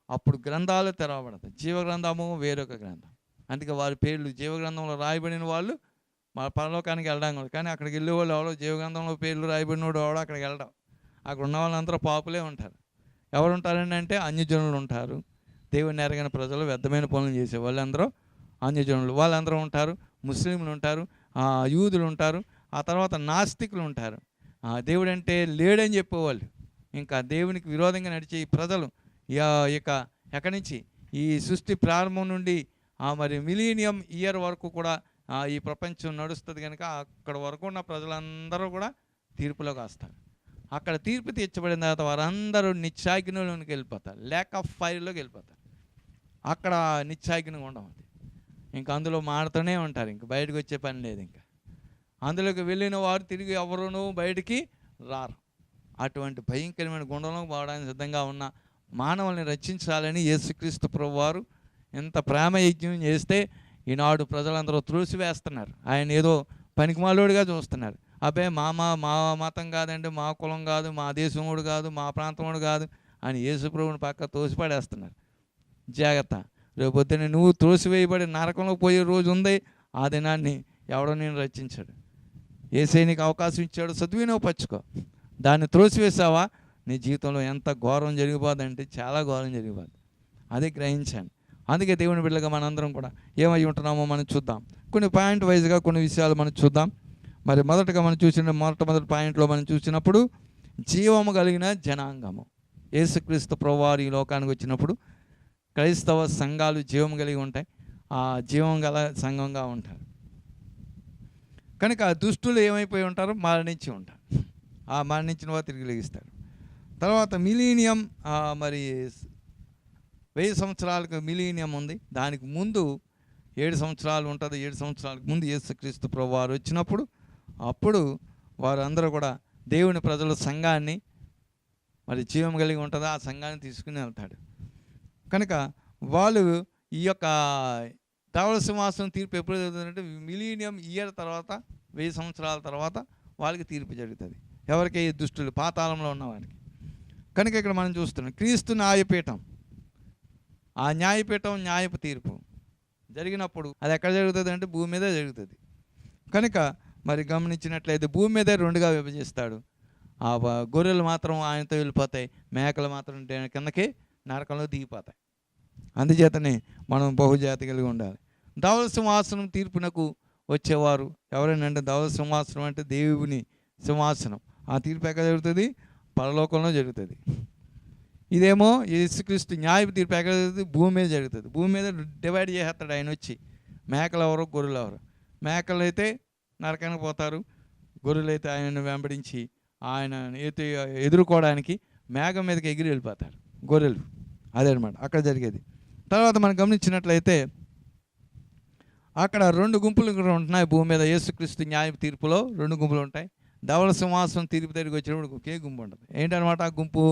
అప్పుడు గ్రంథాలు తెరవబడతాయి. జీవగ్రంథము వేరొక గ్రంథం. అందుకే వారి పేర్లు జీవగ్రంథంలో రాయబడిన వాళ్ళు మా పరలోకానికి వెళ్ళడం. కానీ అక్కడికి వెళ్ళే వాళ్ళు ఎవరో జీవగ్రంథంలో పేర్లు రాయబడినోడు ఎవడో అక్కడికి వెళ్ళడం. అక్కడ ఉన్న వాళ్ళందరూ పాపులే ఉంటారు. ఎవరు ఉంటారండి అంటే అన్యజనులు ఉంటారు. దేవుని ఎరగని ప్రజలు, వ్యర్థమైన పనులు చేసే వాళ్ళందరూ అన్యజనులు. వాళ్ళందరూ ఉంటారు. ముస్లింలు ఉంటారు, యూదులు ఉంటారు, ఆ తర్వాత నాస్తికులు ఉంటారు. దేవుడు అంటే లేడని చెప్పేవాళ్ళు. ఇంకా దేవునికి విరోధంగా నడిచే ఈ ప్రజలు ఇక ఎక్కడి నుంచి ఈ సృష్టి ప్రారంభం నుండి మరి మిలీనియం ఇయర్ వరకు కూడా ఈ ప్రపంచం నడుస్తుంది కనుక అక్కడ వరకు ఉన్న ప్రజలందరూ కూడా తీర్పులోకి వస్తారు. అక్కడ తీర్పు తీర్చబడిన తర్వాత వారందరూ నిత్యాగ్నిలోకి వెళ్ళిపోతారు. లేక్ ఆఫ్ ఫైర్లోకి వెళ్ళిపోతారు. అక్కడ నిత్యాగ్ని ఉండవు. ఇంకా అందులో మాడుతూనే ఉంటారు. ఇంక బయటకు వచ్చే పని లేదు. ఇంకా అందులోకి వెళ్ళిన వారు తిరిగి ఎవరునూ బయటికి రారు. అటువంటి భయంకరమైన గుండంలోకి పోవడానికి సిద్ధంగా ఉన్న మానవుల్ని రక్షించాలని యేసుక్రీస్తు ప్రభువారు ఎంత ప్రేమ యజ్ఞం చేస్తే ఈనాడు ప్రజలందరూ త్రోసివేస్తున్నారు. ఆయన ఏదో పనికిమాలోడిగా చూస్తున్నారు. అబ్బాయి మా మతం కాదండి, మా కులం కాదు, మా దేశముడు కాదు, మా ప్రాంతముడు కాదు అని యేసు ప్రభువుని పక్క తోసిపడేస్తున్నారు. జాగ్రత్త, రేపొద్దున నువ్వు త్రోసివేయబడి నరకంలో పోయే రోజు ఉంది. ఆ దినాన్ని ఎవడో నేను రక్షించాడు. యేసయ్య నీకు అవకాశం ఇచ్చాడు, సద్వినియోగపరచుకో. దాన్ని త్రోసివేసావా నీ జీవితంలో ఎంత ఘోరం జరిగిపోదంటే చాలా ఘోరం జరిగిపోద్ది. అది గ్రహించాను. అందుకే దేవుని బిడ్డలుగా మనందరం కూడా ఏమై ఉంటున్నామో మనం చూద్దాం. కొన్ని పాయింట్ వైజ్గా కొన్ని విషయాలు మనం చూద్దాం. మరి మొదటగా మనం మొదటి పాయింట్లో మనం చూసినప్పుడు జీవము కలిగిన జనాంగము. యేసుక్రీస్తు ప్రభువారు ఈ లోకానికి వచ్చినప్పుడు క్రైస్తవ సంఘాలు జీవం కలిగి ఉంటాయి. ఆ జీవం గల సంఘంగా ఉంటారు. కనుక దుష్టులు ఏమైపోయి ఉంటారు? మరణించి ఉంటారు. ఆ మరణించిన వారు తిరిగి లెగిస్తారు. తర్వాత మిలీనియం, మరి 1000 సంవత్సరాలకు మిలీనియం ఉంది. దానికి ముందు 7 సంవత్సరాలు ఉంటుంది. 7 సంవత్సరాలకు ముందు యేసుక్రీస్తు ప్రభువారు వచ్చినప్పుడు అప్పుడు వారందరూ కూడా దేవుని ప్రజల సంఘాన్ని, మరి జీవం కలిగి ఉంటుంది, ఆ సంఘాన్ని తీసుకుని వెళ్తాడు. కనుక వాళ్ళు ఈ యొక్క ధవళ సింహాసనం తీర్పు ఎప్పుడు జరుగుతుందంటే మిలీనియం ఇయర్ తర్వాత 1000 సంవత్సరాల తర్వాత వాళ్ళకి తీర్పు జరుగుతుంది. ఎవరికి? దుష్టులు, పాతాళంలో ఉన్నవారికి. కనుక ఇక్కడ మనం చూస్తున్నాం క్రీస్తు న్యాయపీఠం. ఆ న్యాయపీఠం న్యాయపు తీర్పు జరిగినప్పుడు అది ఎక్కడ జరుగుతుంది అంటే భూమి మీదే జరుగుతుంది. కనుక మరి గమనించినట్లయితే భూమి మీదే రెండుగా విభజిస్తాడు. ఆ గొర్రెలు మాత్రం ఆయనతో వెళ్ళిపోతాయి, మేకలు మాత్రం కిందకి నరకంలో దిగిపోతాయి. అందుచేతనే మనం బహుజాతి కలిగి ఉండాలి. ధవళ సింహాసనం తీర్పునకు వచ్చేవారు ఎవరైనా? ధవళ సింహాసనం అంటే దేవుని సింహాసనం. ఆ తీర్పు ఎక్కడ జరుగుతుంది? పరలోకంలో జరుగుతుంది. ఇదేమో యేసుక్రీస్తు న్యాయ తీర్పు ఎక్కడ జరుగుతుంది? భూమి మీద జరుగుతుంది. భూమి మీద డివైడ్ చేసేస్తాడు ఆయన వచ్చి. మేకలు ఎవరు, గొర్రెలు ఎవరు? మేకలు అయితే నరకానికి పోతారు, గొర్రెలు అయితే ఆయనను వెంబడించి ఆయన ఎదుర్కోవడానికి మేఘం మీదకి ఎగిరి వెళ్ళిపోతారు గొర్రెలు. అదేనమాట అక్కడ జరిగేది. తర్వాత మనం గమనించినట్లయితే అక్కడ 2 గుంపులు ఉంటున్నాయి భూమి మీద. యేసుక్రీస్తు న్యాయ తీర్పులో 2 గుంపులు ఉంటాయి. ధవళ సింహాసనం తీర్పు దగ్గరికి వచ్చినప్పుడు ఒకే గుంపు ఉంటుంది. ఏంటనమాట ఆ గుంపు?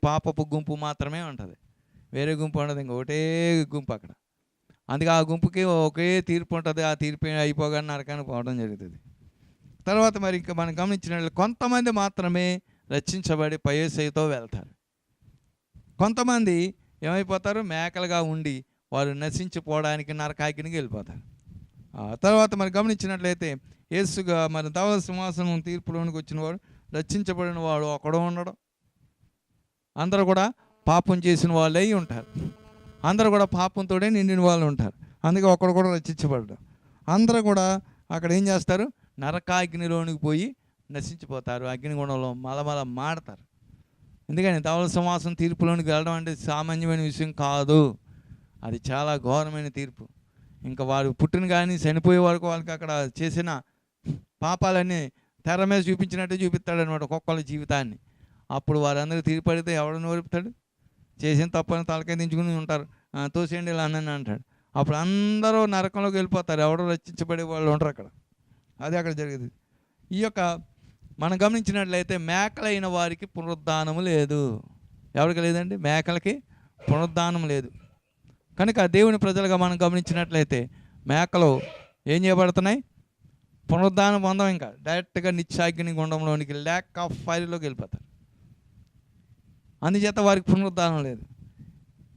పాపపు గుంపు మాత్రమే ఉంటుంది. వేరే గుంపు ఉండదు. ఇంకా ఒకటే గుంపు అక్కడ. అందుకే ఆ గుంపుకి ఒకే తీర్పు ఉంటుంది. ఆ తీర్పు అయిపోగానే నరకానికి పోవడం జరుగుతుంది. తర్వాత మరి ఇంకా మనం గమనించినట్లు కొంతమంది మాత్రమే రక్షించబడి యేసయ్యతో వెళ్తారు. కొంతమంది ఏమైపోతారు? మేకలుగా ఉండి వారు నశించిపోవడానికి నరకాగ్నికి వెళ్ళిపోతారు. తర్వాత మరి గమనించినట్లయితే యేసుగా మరి ధవళ సింహాసనం తీర్పులోనికి వచ్చిన వాడు, రక్షించబడిన వాడు ఒకడు ఉండడం. అందరూ కూడా పాపం చేసిన వాళ్ళే ఉంటారు. అందరూ కూడా పాపంతోనే నిండిన వాళ్ళు ఉంటారు. అందుకే ఒకడు కూడా రక్షించబడ్డాడు. అందరూ కూడా అక్కడ ఏం చేస్తారు? నరకాగ్నిలోనికి పోయి నశించిపోతారు. అగ్నిగుండంలో మలమల మాడతారు. ఎందుకని? ధవళ సింహాసనం తీర్పులోనికి వెళ్ళడం అంటే సామాన్యమైన విషయం కాదు. అది చాలా ఘోరమైన తీర్పు. ఇంకా వారు పుట్టిన కానీ చనిపోయే వరకు వాళ్ళకి అక్కడ చేసిన పాపాలన్నీ తెర మీద చూపించినట్టు చూపిస్తాడనమాట ఒక్కొక్కళ్ళ జీవితాన్ని. అప్పుడు వారందరూ తీర్పడితే ఎవడు నోరుపుతాడు? చేసిన తప్పని తలకాయ దించుకుని ఉంటారు. తోసేయండి ఇలా అన్నని అంటాడు. అప్పుడు అందరూ నరకంలోకి వెళ్ళిపోతారు. ఎవడో రక్షించబడే వాళ్ళు ఉంటారు అక్కడ. అది అక్కడ జరిగేది. ఈ యొక్క మనం గమనించినట్లయితే మేకలైన వారికి పునరుద్ధానము లేదు. ఎవరికి లేదండి? మేకలకి పునరుద్ధానం లేదు. కనుక దేవుని ప్రజలుగా మనం గమనించినట్లయితే మేకలు ఏం చేయబడుతున్నాయి? పునరుద్ధానం పొందం, ఇంకా డైరెక్ట్గా నిత్యాగ్ని గుండంలోనికి, ల్యాక్ ఆఫ్ ఫైర్లోకి వెళ్ళిపోతారు. అందుచేత వారికి పునరుద్ధానం లేదు.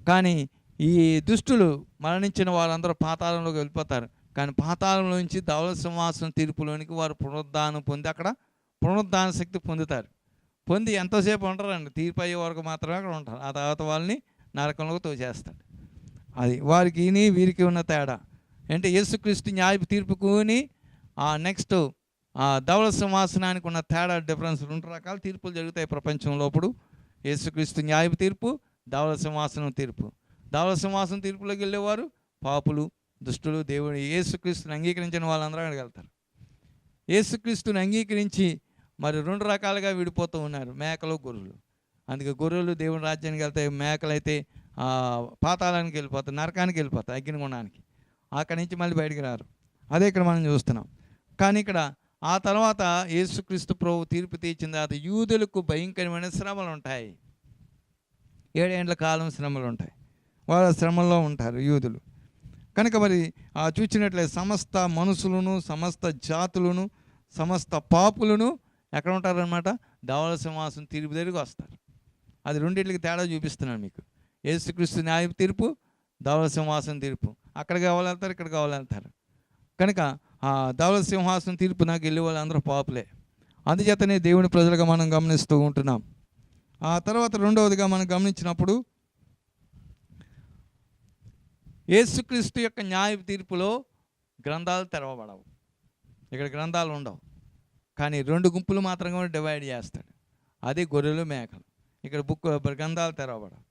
కానీ ఈ దుష్టులు మరణించిన వాళ్ళందరూ పాతాళంలోకి వెళ్ళిపోతారు. కానీ పాతాళంలో నుంచి ధవళ సింహాసనం తీర్పులోనికి వారు పునరుద్ధానం పొంది అక్కడ పునరుద్ధాన శక్తి పొందుతారు. పొంది ఎంతోసేపు ఉంటారండి, తీర్పు అయ్యే వరకు మాత్రమే అక్కడ ఉంటారు. ఆ తర్వాత వాళ్ళని నరకంలోకి తోచేస్తాడు. అది వారికి వీరికి ఉన్న తేడా. అంటే యేసుక్రీస్తు న్యాయ తీర్పుకుని నెక్స్ట్ ధవళ సింహాసనానికి ఉన్న తేడా, డిఫరెన్స్. 2 రకాల తీర్పులు జరుగుతాయి ప్రపంచంలో. అప్పుడు యేసుక్రీస్తు న్యాయ తీర్పు, ధవళ సింహాసనం తీర్పు. ధవళ సింహాసనం తీర్పులోకి వెళ్ళేవారు పాపులు, దుష్టులు. దేవుడు యేసుక్రీస్తుని అంగీకరించిన వాళ్ళందరూ అక్కడికి వెళ్తారు. యేసుక్రీస్తుని అంగీకరించి మరి 2 రకాలుగా విడిపోతూ ఉన్నారు, మేకలు, గొర్రెలు. అందుకే గొర్రెలు దేవుని రాజ్యానికి వెళ్తాయి, మేకలైతే పాతాళానికి వెళ్ళిపోతాయి, నరకానికి వెళ్ళిపోతాయి, అగ్నిగుండానికి. అక్కడి నుంచి మళ్ళీ బయటికి రారు. అదే ఇక్కడ మనం చూస్తున్నాం. కానీ ఇక్కడ ఆ తర్వాత యేసుక్రీస్తు ప్రభు తీర్పు తీర్చిన తర్వాత యూదులకు భయంకరమైన శ్రమలు ఉంటాయి. 7 ఏండ్ల కాలం శ్రమలు ఉంటాయి. వాళ్ళ శ్రమల్లో ఉంటారు యూదులు. కనుక మరి చూసినట్లయితే సమస్త మనుషులను, సమస్త జాతులను, సమస్త పాపులను ఎక్కడ ఉంటారనమాట? ధవళ సింహాసనం తీర్పు దగ్గరికి వస్తారు. అది రెండింటికి తేడా చూపిస్తున్నాను మీకు. యేసుక్రీస్తు న్యాయ తీర్పు, ధవళ సింహాసనం తీర్పు. అక్కడికి కావాలి వెళ్తారు, ఇక్కడికి కావాలి వెళ్తారు. కనుక ధవళ సింహాసనం తీర్పు నాకు వెళ్ళే వాళ్ళందరూ పాపులే. అందుచేతనే దేవుని ప్రజలుగా మనం గమనిస్తూ ఉంటున్నాం. ఆ తర్వాత రెండవదిగా మనం గమనించినప్పుడు యేసుక్రీస్తు యొక్క న్యాయ తీర్పులో గ్రంథాలు తెరవబడవు. ఇక్కడ గ్రంథాలు ఉండవు. కానీ 2 గుంపులు మాత్రమే డివైడ్ చేస్తాడు. అది గొర్రెలు, మేకలు. ఇక్కడ గ్రంథాలు తెరవబడవు.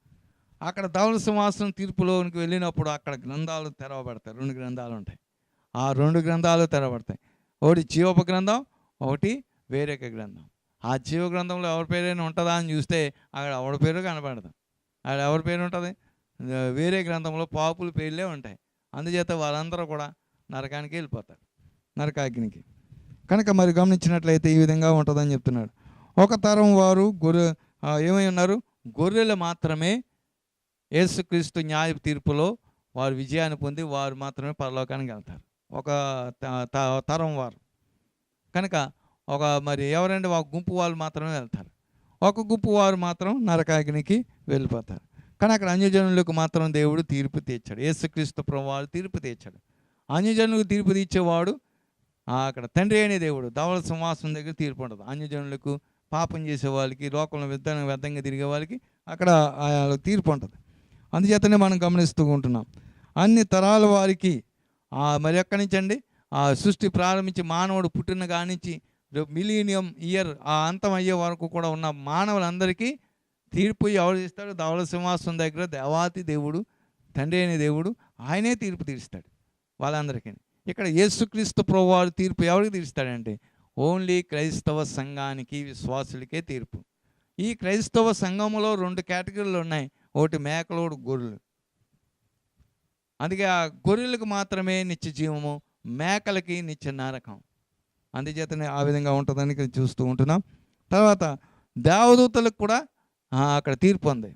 అక్కడ ధవళ సింహాసనం తీర్పులోనికి వెళ్ళినప్పుడు అక్కడ గ్రంథాలు తెరవబడతాయి. 2 గ్రంథాలు ఉంటాయి. ఆ 2 గ్రంథాలు తెరవబడతాయి. ఒకటి జీవపు గ్రంథం, ఒకటి వేరొక గ్రంథం. ఆ జీవ గ్రంథంలో ఎవరి పేరైనా ఉంటుందా అని చూస్తే అక్కడ ఎవరి పేరు కనబడదు. అక్కడ ఎవరి పేరు ఉంటుంది? వేరే గ్రంథంలో పాపుల పేర్లే ఉంటాయి. అందుచేత వాళ్ళందరూ కూడా నరకానికి వెళ్ళిపోతారు, నరకాగ్నికి. కనుక మరి గమనించినట్లయితే ఈ విధంగా ఉంటుందని చెప్తున్నాడు. ఒక తరం వారు ఏమై ఉన్నారు? గొర్రెలు మాత్రమే యేసుక్రీస్తు న్యాయ తీర్పులో వారు విజయాన్ని పొంది వారు మాత్రమే పరలోకానికి వెళ్తారు. ఒక తరం వారు. కనుక మరి ఎవరంటే ఒక గుంపు వాళ్ళు మాత్రమే వెళ్తారు. ఒక గుంపు వారు మాత్రం నరకాగ్నికి వెళ్ళిపోతారు. కానీ అక్కడ అన్యజనులకు మాత్రం దేవుడు తీర్పు తీర్చాడు. యేసుక్రీస్తు ప్రభువారు తీర్పు తీర్చాడు. అన్యజనులకు తీర్పు తీర్చేవాడు అక్కడ తండ్రి అనే దేవుడు. ధవళ సింహాసనం దగ్గర తీర్పు ఉంటుంది. అన్యజనులకు, పాపం చేసే వాళ్ళకి, లోకంలో వ్యర్థంగా తిరిగే వాళ్ళకి అక్కడ తీర్పు ఉంటుంది. అందుచేతనే మనం గమనిస్తూ ఉంటున్నాం. అన్ని తరాల వారికి మరి ఎక్కడి నుంచి అండి? సృష్టి ప్రారంభించి మానవుడు పుట్టిన కానించి మిలీనియం ఇయర్ అంతం అయ్యే వరకు కూడా ఉన్న మానవులందరికీ తీర్పు ఎవరు తీస్తాడు? ధవళ సింహాసనం దగ్గర దేవాతి దేవుడు, తండ్రి అనే దేవుడు, ఆయనే తీర్పు తీరుస్తాడు వాళ్ళందరికీ. ఇక్కడ యేసుక్రీస్తు ప్రభువారు తీర్పు ఎవరికి తీరుస్తాడంటే ఓన్లీ క్రైస్తవ సంఘానికి, విశ్వాసులకే తీర్పు. ఈ క్రైస్తవ సంఘంలో 2 కేటగిరీలు ఉన్నాయి. ఒకటి మేకలు, ఒకటి గొర్రెలు. అందుకే ఆ గొర్రెలకు మాత్రమే నిత్య జీవము, మేకలకి నిత్య నరకం. అందుచేతనే ఆ విధంగా ఉంటుందని చూస్తూ ఉంటున్నాం. తర్వాత దేవదూతలకు కూడా అక్కడ తీర్పు ఉంది.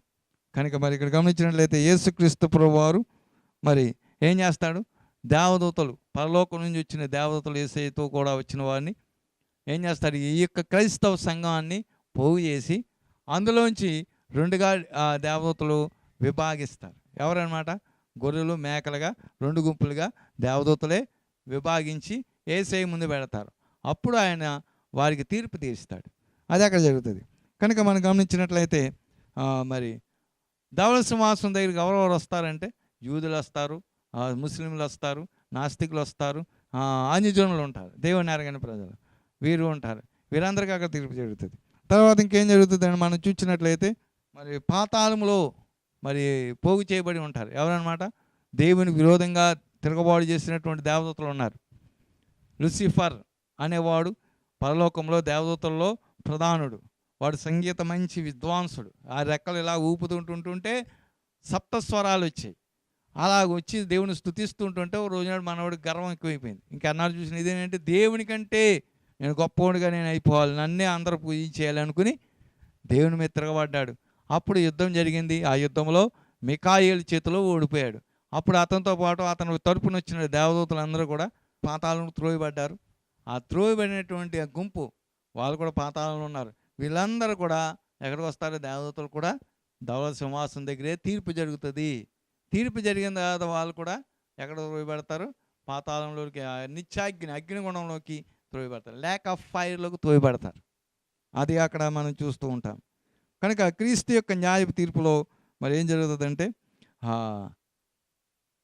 కనుక మరి ఇక్కడ గమనించినట్లయితే యేసుక్రీస్తు ప్రభువారు మరి ఏం చేస్తాడు? దేవదూతలు, పరలోకం నుంచి వచ్చిన దేవదూతలు, యేసయ్యతో కూడా వచ్చిన వారిని ఏం చేస్తాడు? ఈ యొక్క క్రైస్తవ సంఘాన్ని పోగు చేసి అందులోంచి 2గా దేవదూతలు విభాగిస్తారు. ఎవరన్నమాట? గొర్రెలు, మేకలుగా 2 గుంపులుగా దేవదూతలే విభాగించి యేసయ్య ముందు పెడతారు. అప్పుడు ఆయన వారికి తీర్పు తీరుస్తాడు. అది అక్కడ జరుగుతుంది. కనుక మనం గమనించినట్లయితే మరి ధవళ సింహాసనం దగ్గరికి ఎవరెవరు వస్తారంటే యూదులు వస్తారు, ముస్లింలు వస్తారు, నాస్తికులు వస్తారు, అన్యజనులు ఉంటారు, దేవుని ఎరగని ప్రజలు వీరు ఉంటారు. వీరందరికీ అక్కడ తీర్పు జరుగుతుంది. తర్వాత ఇంకేం జరుగుతుంది అని మనం చూసినట్లయితే మరి పాతాళములో మరి పోగు చేయబడి ఉంటారు. ఎవరన్నమాట? దేవునికి విరోధంగా తిరగబాటు చేసినటువంటి దేవదూతలు ఉన్నారు. లూసిఫర్ అనేవాడు పరలోకంలో దేవదూతల్లో ప్రధానుడు. వాడు సంగీత మంచి విద్వాంసుడు. ఆ రెక్కలు ఇలా ఊపుతుంటుంటే సప్తస్వరాలు వచ్చాయి. అలా వచ్చి దేవుని స్తుతిస్తుంటుంటే ఓ రోజునాడు మనవాడికి గర్వం ఎక్కువైపోయింది. ఇంకన్నాడు చూసిన ఇదేంటంటే దేవుని కంటే నేను గొప్పవాడిగా నేను అయిపోవాలి, నన్నే అందరూ పూజించేయాలి అనుకుని దేవుని మీద తిరగబడ్డాడు. అప్పుడు యుద్ధం జరిగింది. ఆ యుద్ధంలో మిఖాయేలు చేతిలో ఓడిపోయాడు. అప్పుడు అతనితో పాటు అతను తరపున వచ్చిన దేవదూతలందరూ కూడా పాతాళంలో త్రోయబడ్డారు. ఆ త్రోయబడినటువంటి ఆ గుంపు వాళ్ళు కూడా పాతాళంలో ఉన్నారు. వీళ్ళందరూ కూడా ఎక్కడికి వస్తారు? దేవదూతలు కూడా ధవళ సింహాసనం దగ్గరే తీర్పు జరుగుతుంది. తీర్పు జరిగిన తర్వాత వాళ్ళు కూడా ఎక్కడ త్రోయబడతారు? పాతాళంలోకి, అగ్నిగుండంలోకి త్రోయబడతారు. ల్యాక్ ఆఫ్ ఫైర్లోకి త్రోయబడతారు. అది అక్కడ మనం చూస్తూ ఉంటాం. కనుక క్రీస్తు యొక్క న్యాయ తీర్పులో మరి ఏం జరుగుతుందంటే,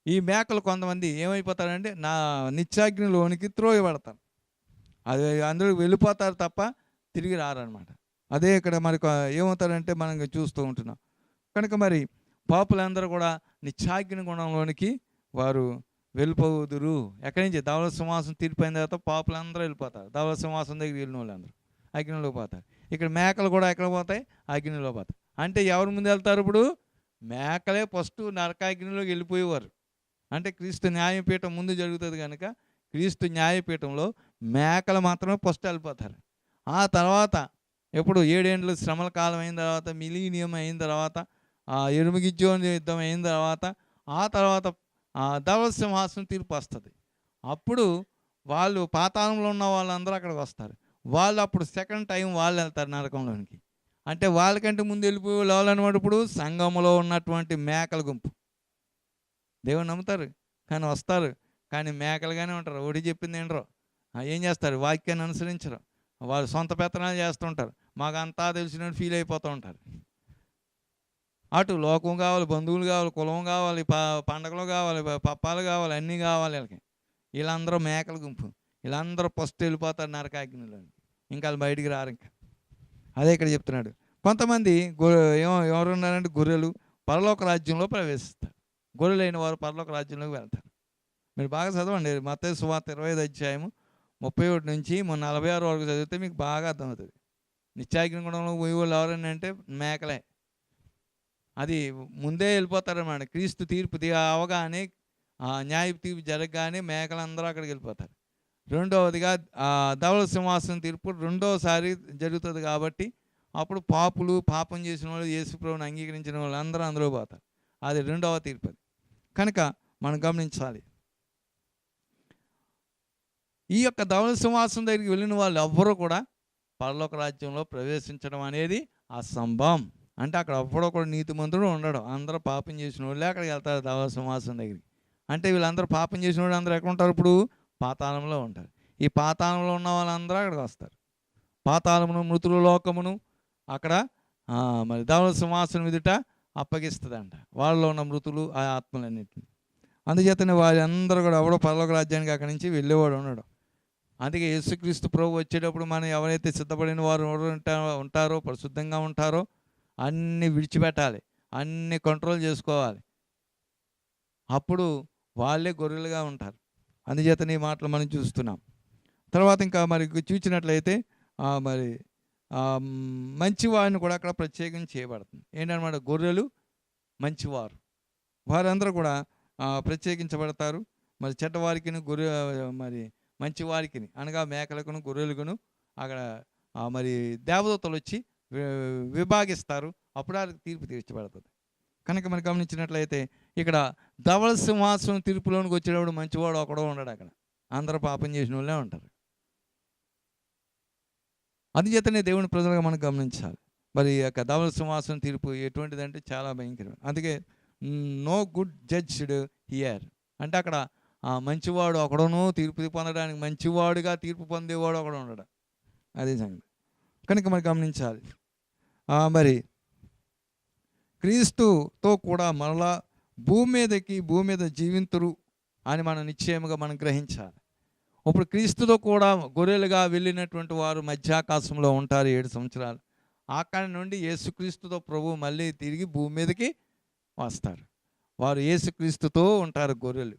ఈ మేకలు కొంతమంది ఏమైపోతారంటే నా నిత్యాగ్నిలోనికి త్రోయబడతారు. అది అందరూ వెళ్ళిపోతారు తప్ప తిరిగి రారనమాట. అదే ఇక్కడ మరి ఏమవుతారంటే మనం చూస్తూ ఉంటున్నాం. కనుక మరి పాపులందరూ కూడా నిత్యాగ్ని గుణంలోనికి వారు వెళ్ళిపోదురు. ఎక్కడి నుంచి? ధవళ సింహాసం తీర్పైన తర్వాత పాపులందరూ వెళ్ళిపోతారు. ధవళ సింహాసం దగ్గర వెళ్ళిన వాళ్ళందరూ అగ్నిలో పోతారు. ఇక్కడ మేకలు కూడా ఎక్కడ పోతాయి? అగ్నిలో పోతాయి. అంటే ఎవరి ముందు వెళ్తారు? ఇప్పుడు మేకలే ఫస్ట్ నరకాగ్నిలోకి వెళ్ళిపోయేవారు. అంటే క్రీస్తు న్యాయపీఠం ముందు జరుగుతుంది కనుక క్రీస్తు న్యాయపీఠంలో మేకలు మాత్రమే ఫస్ట్ వెళ్ళిపోతారు. ఆ తర్వాత ఎప్పుడు 7 ఏండ్లు శ్రమల కాలం అయిన తర్వాత, మిలీనియం అయిన తర్వాత, ఎరుమగిజ్జోని యుద్ధం అయిన తర్వాత, ఆ తర్వాత ధవళ సింహాసనం తీర్పు వస్తుంది. అప్పుడు వాళ్ళు పాతాళంలో ఉన్న వాళ్ళందరూ అక్కడికి వస్తారు. వాళ్ళు అప్పుడు సెకండ్ టైం వాళ్ళు వెళ్తారు నరకంలోనికి. అంటే వాళ్ళకంటే ముందు వెళ్ళిపోయే వాళ్ళు అనమాట. ఇప్పుడు సంఘంలో ఉన్నటువంటి మేకల గుంపు దేవుని నమ్ముతారు కానీ వస్తారు, కానీ మేకలుగానే ఉంటారు. ఒకటి చెప్పింది ఏంటో ఏం చేస్తారు? వాక్యాన్ని అనుసరించరు. వాళ్ళు సొంత పెత్తనాలు చేస్తుంటారు. మాకు అంతా తెలిసినట్టు ఫీల్ అయిపోతూ ఉంటారు. అటు లోకం కావాలి, బంధువులు కావాలి, కులం కావాలి, పండగలు కావాలి, పప్పాలు కావాలి, అన్నీ కావాలి వీళ్ళకి. వీళ్ళందరూ మేకల గుంపు. వీళ్ళందరూ ఫస్ట్ వెళ్ళిపోతారు నరకాగ్నిలో. ఇంకా వాళ్ళు బయటికి రారు. ఇంకా అదే ఇక్కడ చెప్తున్నాడు. కొంతమంది ఎవరున్నారంటే గొర్రెలు పరలోక రాజ్యంలో ప్రవేశిస్తారు. గొర్రెలైన వారు పరలోక రాజ్యంలోకి వెళ్తారు. మీరు బాగా చదవండి. మత్తయి సువార్త 25వ అధ్యాయము 31 నుంచి 46 వరకు చదివితే మీకు బాగా అర్థమవుతుంది. నిత్యాగ్ని గుణంలో పోయే వాళ్ళు ఎవరని అంటే మేకలే. అది ముందే వెళ్ళిపోతారన్నమాట. క్రీస్తు తీర్పు అవగానే, న్యాయ తీర్పు జరగగానే మేకలందరూ అక్కడికి వెళ్ళిపోతారు. రెండవదిగా ధవళ సింహాసనం తీర్పు రెండోసారి జరుగుతుంది కాబట్టి అప్పుడు పాపం చేసిన వాళ్ళు, యేసుప్రభువుని అంగీకరించిన వాళ్ళు అందరూ అందులో పోతారు. అది రెండవ తీర్పు. కనుక మనం గమనించాలి. ఈ యొక్క ధవళ సింహాసనం దగ్గరికి వెళ్ళిన వాళ్ళు ఎవ్వరూ కూడా పరలోక రాజ్యంలో ప్రవేశించడం అనేది అసంభవం. అంటే అక్కడ ఎవ్వడో కూడా నీతిమంతుడు ఉండడు. అందరూ పాపం చేసిన వాళ్ళే అక్కడికి వెళ్తారు ధవళ సింహాసనం దగ్గరికి. అంటే వీళ్ళందరూ పాపం చేసిన వాళ్ళు అందరూ ఎక్కడ ఉంటారు? ఇప్పుడు పాతాళంలో ఉంటారు. ఈ పాతాళంలో ఉన్న వాళ్ళందరూ అక్కడికి వస్తారు. పాతాళమును, మృతుల లోకమును అక్కడ మరి ధవళ సింహాసనం ఎదుట అప్పగిస్తుందంట వాళ్ళలో ఉన్న మృతులు, ఆ ఆత్మలన్నింటినీ. అందుచేతనే వారందరూ కూడా ఎవడో పరలోక రాజ్యానికి అక్కడి నుంచి వెళ్ళేవాడు ఉన్నాడు. అందుకే యేసుక్రీస్తు ప్రభు వచ్చేటప్పుడు మనం ఎవరైతే సిద్ధపడిన వారు ఉంటారో, పరిశుద్ధంగా ఉంటారో అన్నీ విడిచిపెట్టాలి, అన్నీ కంట్రోల్ చేసుకోవాలి. అప్పుడు వాళ్ళే గొర్రెలుగా ఉంటారు. అందుచేతనే ఈ మాటలు మనం చూస్తున్నాం. తర్వాత ఇంకా మరి చూసినట్లయితే మరి మంచివారిని కూడా అక్కడ ప్రత్యేకంగా చేయబడుతుంది. ఏంటన్నమాట? గొర్రెలు మంచివారు, వారందరూ కూడా ప్రత్యేకించబడతారు. మరి చెడ్డవారికి మరి మంచివారికి అనగా మేకలకును గొర్రెలకును అక్కడ మరి దేవదూతలు వచ్చి విభాగిస్తారు. అప్పుడు ఆ తీర్పు తీర్చబడుతుంది. కనుక మనం గమనించినట్లయితే ఇక్కడ ధవళ సింహాసనం తీర్పులోనికి వచ్చేటప్పుడు మంచివాడు ఒకడో ఉండడు. అక్కడ అందరూ పాపం చేసిన వాళ్ళే ఉంటారు. అందుచేతనే దేవుని ప్రజలుగా మనం గమనించాలి. మరి ఈ యొక్క ధవళ సింహాసనం తీర్పు ఎటువంటిదంటే చాలా భయంకరం. అందుకే నో గుడ్ జడ్జ్డ్ హియర్ అంటే అక్కడ మంచివాడు ఒకడను తీర్పు పొందడానికి, మంచివాడుగా తీర్పు పొందేవాడు ఒకడు ఉండడు. అదే సంగతి. కనుక మనం గమనించాలి. మరి క్రీస్తుతో కూడా మరలా భూమి మీద జీవింతురు అని మనం నిశ్చయముగా మనం గ్రహించాలి. ఇప్పుడు క్రీస్తుతో కూడా గొర్రెలుగా వెళ్ళినటువంటి వారు మధ్యాకాశంలో ఉంటారు 7 సంవత్సరాలు. అక్కడి నుండి యేసుక్రీస్తుతో ప్రభు మళ్ళీ తిరిగి భూమి మీదకి వస్తారు. వారు యేసుక్రీస్తుతో ఉంటారు గొర్రెలు.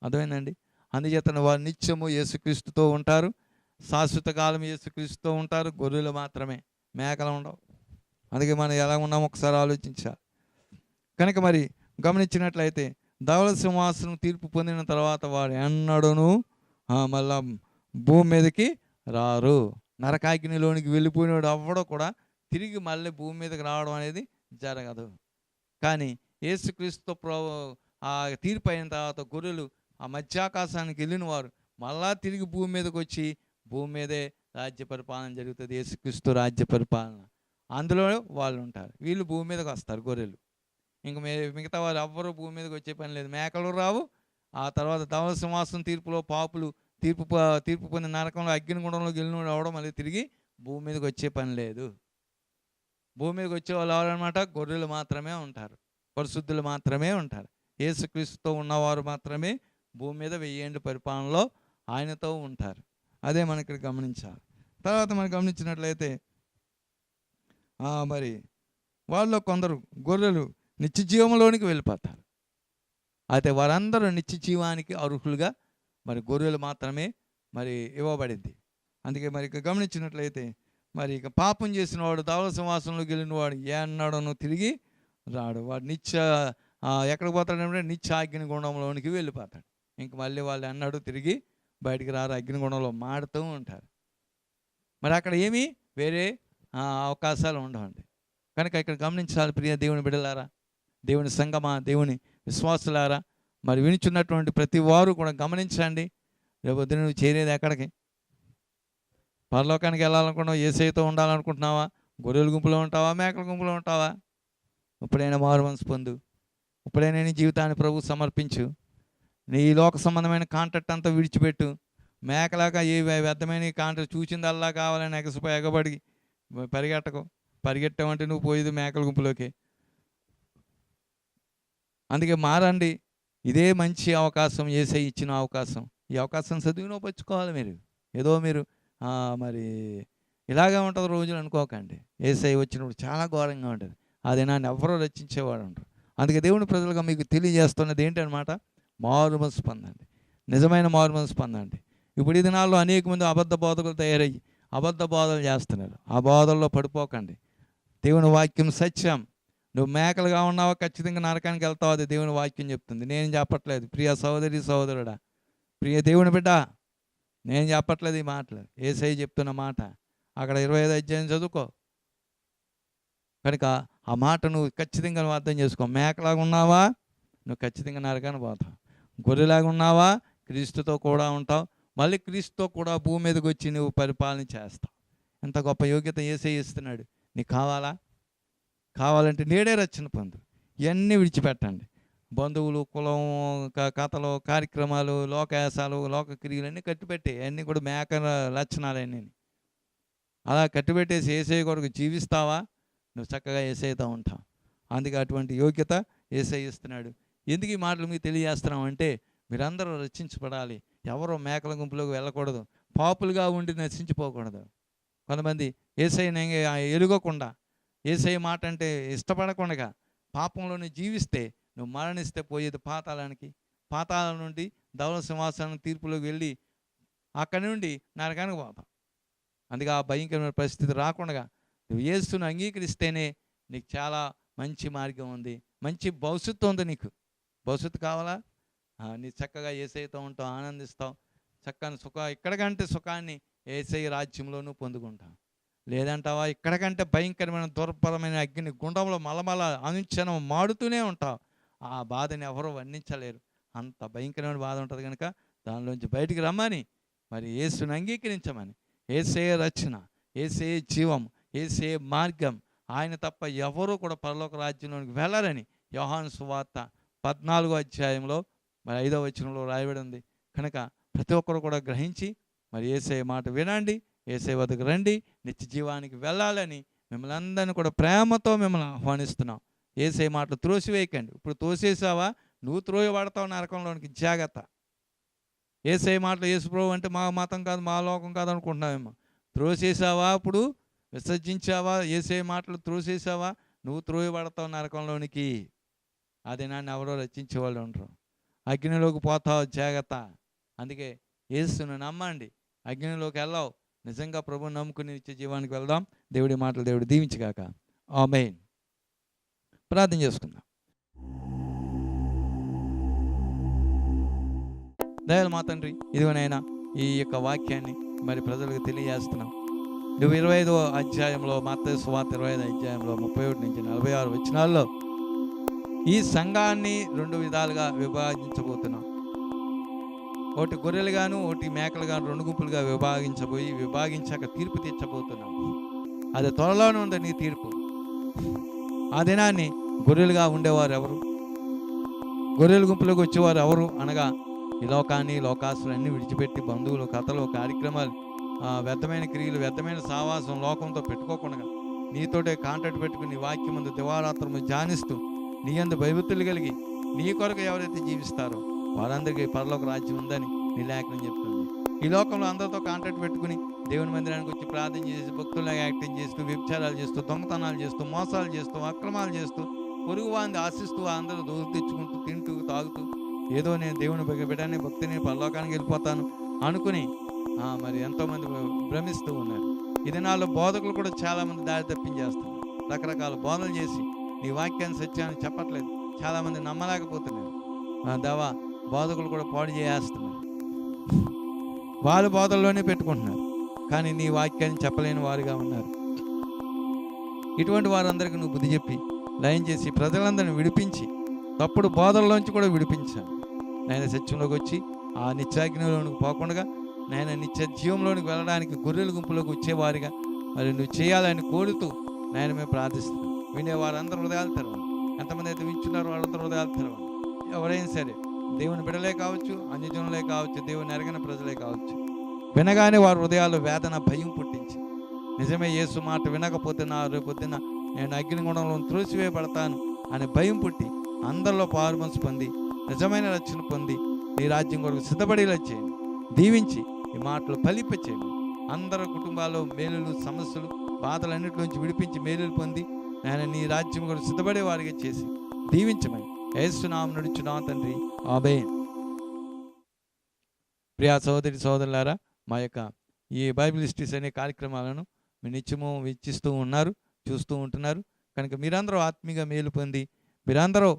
అర్థమైందండి? అందుచేతన వారు నిత్యము యేసుక్రీస్తుతో ఉంటారు. శాశ్వత కాలం యేసుక్రీస్తుతో ఉంటారు. గొర్రెలు మాత్రమే, మేకలు ఉండవు. అందుకే మనం ఎలా ఉన్నామో ఒకసారి ఆలోచించాలి. కనుక మరి గమనించినట్లయితే ధవళ సింహాసనం తీర్పు పొందిన తర్వాత వారు ఎన్నడూను మళ్ళా భూమి మీదకి రారు. నరకాగ్నిలోనికి వెళ్ళిపోయినాడు ఎవ్వడో కూడా తిరిగి మళ్ళీ భూమి మీదకి రావడం అనేది జరగదు. కానీ యేసుక్రీస్తుతో ఆ తీర్పు అయిన తర్వాత గొర్రెలు ఆ మధ్యాకాశానికి వెళ్ళిన వారు మళ్ళా తిరిగి భూమి మీదకి వచ్చి భూమి మీదే రాజ్య పరిపాలన జరుగుతుంది. యేసుక్రీస్తు రాజ్య పరిపాలన, అందులో వాళ్ళు ఉంటారు. వీళ్ళు భూమి మీదకి వస్తారు గొర్రెలు. ఇంక మిగతా వాళ్ళు ఎవ్వరూ భూమి మీదకి వచ్చే పని లేదు. మేకలు రావు. ఆ తర్వాత ధవళ సింహాసనం తీర్పులో పాపులు తీర్పు పొందిన నరకంలో అగ్నిగుండంలో గెలినోడు అవడం మళ్ళీ తిరిగి భూమి మీదకి వచ్చే పని లేదు. భూమి మీదకి వచ్చే వాళ్ళు ఎవరనమాట? గొర్రెలు మాత్రమే ఉంటారు, పరిశుద్ధులు మాత్రమే ఉంటారు. యేసుక్రీస్తుతో ఉన్నవారు మాత్రమే భూమి మీద 1000 ఏళ్ళ పరిపాలనలో ఆయనతో ఉంటారు. అదే మనకి గమనించాలి. తర్వాత మనం గమనించినట్లయితే మరి వాళ్ళలో కొందరు గొర్రెలు నిత్య జీవంలోనికి వెళ్ళిపోతారు. అయితే వారందరూ నిత్య జీవానికి అర్హులుగా మరి గొర్రెలు మాత్రమే మరి ఇవ్వబడింది. అందుకే మరి ఇక గమనించినట్లయితే మరి ఇక పాపం చేసిన వాడు ధవళ సింహాసనంలోకి వెళ్ళిన వాడు ఏనాడను తిరిగి రాడు. వాడు ఎక్కడికి పోతాడంటే నిత్య అగ్నిగుండంలోనికి వెళ్ళిపోతాడు. ఇంక మళ్ళీ వాళ్ళు అన్నాడు తిరిగి బయటికి రారు, అగ్నిగుండంలో మాడుతూ ఉంటారు. మరి అక్కడ ఏమీ వేరే అవకాశాలు ఉండవండి. కనుక ఇక్కడ గమనించాలి ప్రియ దేవుని బిడ్డలారా, దేవుని సంగమా, దేవుని విశ్వాసులారా, మరి వినిచున్నటువంటి ప్రతి వారు కూడా గమనించండి. రేపు నువ్వు చేరేది ఎక్కడికి? పరలోకానికి వెళ్ళాలనుకున్నావు, యేసయ్యతో ఉండాలనుకుంటున్నావా? గొర్రెల గుంపులో ఉంటావా, మేకల గుంపులో ఉంటావా? ఇప్పుడైనా మారు మనసు పొందు. ఇప్పుడైనా నీ జీవితాన్ని ప్రభువు సమర్పించు. నీ లోక సంబంధమైన కాంట్రాక్ట్ అంతా విడిచిపెట్టు. మేకలాగా ఏ వ్యర్థమైన కాంట్రాక్ట్ చూసిందల్లా కావాలని ఎగబడి పరిగెట్టామంటే నువ్వు పోయేది మేకల గుంపులోకి. అందుకే మారండి. ఇదే మంచి అవకాశం, యేసయ్య ఇచ్చిన అవకాశం. ఈ అవకాశం సద్వినియోగపరచుకోవాలి. ఏదో మీరు మరి ఇలాగే ఉంటుంది రోజులు అనుకోకండి. యేసయ్య వచ్చినప్పుడు చాలా ఘోరంగా ఉంటుంది. అది నన్ను ఎవరో రచించేవాడు ఉంటారు. అందుకే దేవుని ప్రజలుగా మీకు తెలియజేస్తున్నది ఏంటనమాట? మారు మనసు పొందండి, నిజమైన మారు మనసు పొందండి. ఇప్పుడు ఈ దినాల్లో అనేక మంది అబద్ధ బోధకులు తయారయ్యి అబద్ధ బోధలు చేస్తున్నారు. ఆ బోధల్లో పడిపోకండి. దేవుని వాక్యం సత్యం. నువ్వు మేకలుగా ఉన్నావా ఖచ్చితంగా నరకానికి వెళ్తావు, అది దేవుని వాక్యం చెప్తుంది. నేను చెప్పట్లేదు. ప్రియ సోదరి సోదరుడా, ప్రియ దేవుని బిడ్డ, నేను చెప్పట్లేదు ఈ మాటలు. యేసయ్య చెప్తున్న మాట. అక్కడ 25వ అధ్యాయం చదువుకో. కనుక ఆ మాట నువ్వు ఖచ్చితంగా నువ్వు అర్థం చేసుకో. మేకలాగా ఉన్నావా, నువ్వు ఖచ్చితంగా నరకానికి పోతావు. గొర్రెలాగా ఉన్నావా, క్రీస్తుతో కూడా ఉంటావు. మళ్ళీ క్రీస్తుతో కూడా భూమి మీదకి వచ్చి నువ్వు పరిపాలన చేస్తావు. ఎంత గొప్ప యోగ్యత యేసయ్య ఇస్తున్నాడు. నీకు కావాలంటే నేడే రక్షణ పొందు. ఇవన్నీ విడిచిపెట్టండి. బంధువులు, కులం, కథలు, కార్యక్రమాలు, లోకయాసాలు, లోక క్రియలు అన్నీ కట్టిపెట్టి అన్నీ కూడా మేక లక్షణాలన్నీ అలా కట్టిపెట్టేసి యేసయ్య కొరకు జీవిస్తావా, నువ్వు చక్కగా యేసయ్యతో ఉంటావు. అందుకే అటువంటి యోగ్యత యేసయ్య ఇస్తున్నాడు. ఎందుకు ఈ మాటలు మీకు తెలియజేస్తున్నాం అంటే మీరందరూ రక్షించబడాలి. ఎవరో మేకల గుంపులోకి వెళ్ళకూడదు. పాపులుగా ఉండి నశించిపోకూడదు. కొంతమంది యేసయ్యని ఎరుగకుండా, యేసయ్య మాట అంటే ఇష్టపడకుండా పాపంలోనే జీవిస్తే నువ్వు మరణిస్తే పోయేది పాతాళానికి. పాతాళం నుండి ధవళ సింహాసనం తీర్పులోకి వెళ్ళి అక్కడి నుండి నరకానికి పోతావు. అందుకే ఆ భయంకరమైన పరిస్థితి రాకుండా నువ్వు యేసుని అంగీకరిస్తేనే నీకు చాలా మంచి మార్గం ఉంది, మంచి భవిష్యత్తు ఉంది. నీకు భవిష్యత్తు కావాలా? నీ చక్కగా యేసయ్యతో ఉంటావు, ఆనందిస్తావు. చక్కని ఇక్కడికంటే సుఖాన్ని యేసయ్య రాజ్యంలోనూ పొందుకుంటావు. లేదంటావా ఇక్కడికంటే భయంకరమైన దుర్భరమైన అగ్ని గుండంలో మలమల అనుక్షణం మాడుతూనే ఉంటావు. ఆ బాధని ఎవరో వర్ణించలేరు. అంత భయంకరమైన బాధ ఉంటుంది. కనుక దానిలోంచి బయటికి రమ్మని, మరి యేసుని అంగీకరించమని. యేసయ్య రక్షణ, యేసయ్య జీవం, యేసయ్య మార్గం. ఆయన తప్ప ఎవరూ కూడా పరలోక రాజ్యంలోనికి వెళ్ళాలని యోహాను సువార్త 14వ అధ్యాయంలో మరి 5వ వచనంలో రాయబడి ఉంది. కనుక ప్రతి ఒక్కరు కూడా గ్రహించి మరి యేసయ్య మాట వినండి, యేసయ్య వద్దకు రండి, నిత్య జీవానికి వెళ్ళాలని మిమ్మల్ని అందరినీ కూడా ప్రేమతో మిమ్మల్ని ఆహ్వానిస్తున్నాం. యేసయ్య మాటలు త్రోసివేయకండి. ఇప్పుడు తోసేసావా, నువ్వు త్రోయబడతావు నరకంలోనికి. జాగ్రత్త. యేసయ్య మాటలు యేసుప్రభు అంటే మా మతం కాదు, మా లోకం కాదు అనుకుంటున్నావేమో. త్రోసేసావా, ఇప్పుడు విసర్జించావా, యేసయ్య మాటలు త్రోసేసావా, నువ్వు త్రోయబడతావు నరకంలోనికి. అది నన్ను ఎవరో రచించే వాళ్ళు ఉండరు. అగ్నిలోకి పోతావు, జాగ్రత్త. అందుకే యేసును నమ్మండి, అగ్నిలోకి వెళ్ళావు. నిజంగా ప్రభువుని నమ్ముకుని నిత్య జీవానికి వెళ్దాం. దేవుడి మాటలు దేవుడు దీవించుగాక. ఆమేన్. ప్రార్థన చేసుకుందాం. దయలు మా తండ్రి, ఇదిగోనైనా ఈ యొక్క వాక్యాన్ని మరి ప్రజలకు తెలియజేస్తున్నాం. నువ్వు 25వ అధ్యాయంలో మత్తయి సువార్త 25వ అధ్యాయంలో 31 నుంచి 46 వచనాల్లో ఈ సంఘాన్ని 2 విధాలుగా విభజించబోతున్నాం. ఒకటి గొర్రెలుగాను, ఒకటి మేకలుగాను 2 గుంపులుగా విభాగించాక తీర్పు తీర్చబోతున్నాం. అది త్వరలోనే ఉంది నీ తీర్పు. ఆ దినాన్ని గొర్రెలుగా ఉండేవారు ఎవరు, గొర్రెల గుంపులోకి వచ్చేవారు ఎవరు అనగా, ఈ లోకాన్ని, లోకాసులన్నీ విడిచిపెట్టి బంధువులు, కథలు, కార్యక్రమాలు, వ్యర్థమైన క్రియలు, వ్యర్థమైన సావాసం లోకంతో పెట్టుకోకుండా నీతోటే కాంటాక్ట్ పెట్టుకుని నీ వాక్యం ముందు దివారాత్రము ధ్యానిస్తూ నీ యందు భయభక్తులు కలిగి నీ కొరకు ఎవరైతే జీవిస్తారో వారందరికీ పరలోక రాజ్యం ఉందని నీ లేఖనం చెప్తుంది. ఈ లోకంలో అందరితో కాంటాక్ట్ పెట్టుకుని దేవుని మందిరానికి వచ్చి ప్రార్థన చేసి భక్తుల్లాగా యాక్టింగ్ చేస్తూ, వ్యభిచారాలు చేస్తూ, దొంగతనాలు చేస్తూ, మోసాలు చేస్తూ, అక్రమాలు చేస్తూ, పొరుగు వారిని ఆశిస్తూ, అందరూ దూరు తెచ్చుకుంటూ, తింటూ, తాగుతూ, ఏదో నేను దేవుని బిడ్డని, భక్తిని, పరలోకానికి వెళ్ళిపోతాను అనుకుని మరి ఎంతోమంది భ్రమిస్తూ ఉన్నారు. ఈ దినాల్లో బోధకులు కూడా చాలామంది దారి తప్పించేస్తున్నారు. రకరకాల బోధనలు చేసి నీ వాక్యాన్ని, సత్యాన్ని చెప్పట్లేదు. చాలామంది నమ్మలేకపోతున్నారు. దేవా, బోధకులు కూడా పాడు చేస్తున్నారు. వాళ్ళు బోధల్లోనే పెట్టుకుంటున్నారు, కానీ నీ వాక్యాన్ని చెప్పలేని వారుగా ఉన్నారు. ఇటువంటి వారందరికీ నువ్వు బుద్ధి చెప్పి లయం చేసి ప్రజలందరినీ విడిపించి తప్పుడు బోధల్లోంచి కూడా విడిపించాను. నేను సత్యంలోకి వచ్చి ఆ నిత్యాగ్నిలోనికి పోకుండా నేను నిత్య జీవంలోనికి వెళ్ళడానికి గొర్రెల గుంపులోకి వచ్చేవారిగా మరి నువ్వు చేయాలని కోరుతూ నేను మేము ప్రార్థిస్తున్నాను. వినేవారందరూ హృదయాలు తెరవండి. ఎంతమంది అయితే వింటున్నారో వాళ్ళందరూ హృదయాలు తెరవండి. ఎవరైనా సరే, దేవుని బిడ్డలే కావచ్చు, అన్యజనులే కావచ్చు, దేవుని ఎరగని ప్రజలే కావచ్చు, వినగానే వారి హృదయాల్లో వేదన, భయం పుట్టించి నిజమే యేసు మాట వినకపోతే నా రేపొద్దున నేను అగ్నిగుండంలో త్రోసివేయబడతాను అనే భయం పుట్టి అందరిలో పారుమనసు పొంది నిజమైన రక్షణ పొంది నీ రాజ్యం కొరకు సిద్ధపడేలా చేయండి. దీవించి ఈ మాటలు ఫలింపచేయండి. అందరి కుటుంబాల్లో మేలులు, సమస్యలు, బాధలన్నింటిలోంచి విడిపించి మేలులు పొంది నేను నీ రాజ్యం కొరకు సిద్ధపడే వారిగా చేసి దీవించమని యేసు నామమున నడుచున్నాను తండ్రి, ఆమేన్. ప్రియా సహోదరి సహోదరులారా, మా యొక్క ఈ బైబిల్ హిస్టరీస్ అనే కార్యక్రమాలను మీ నిత్యము వీక్షిస్తూ ఉన్నారు, చూస్తూ ఉంటున్నారు. కనుక మీరందరూ ఆత్మీయంగా మేలు పొంది మీరందరూ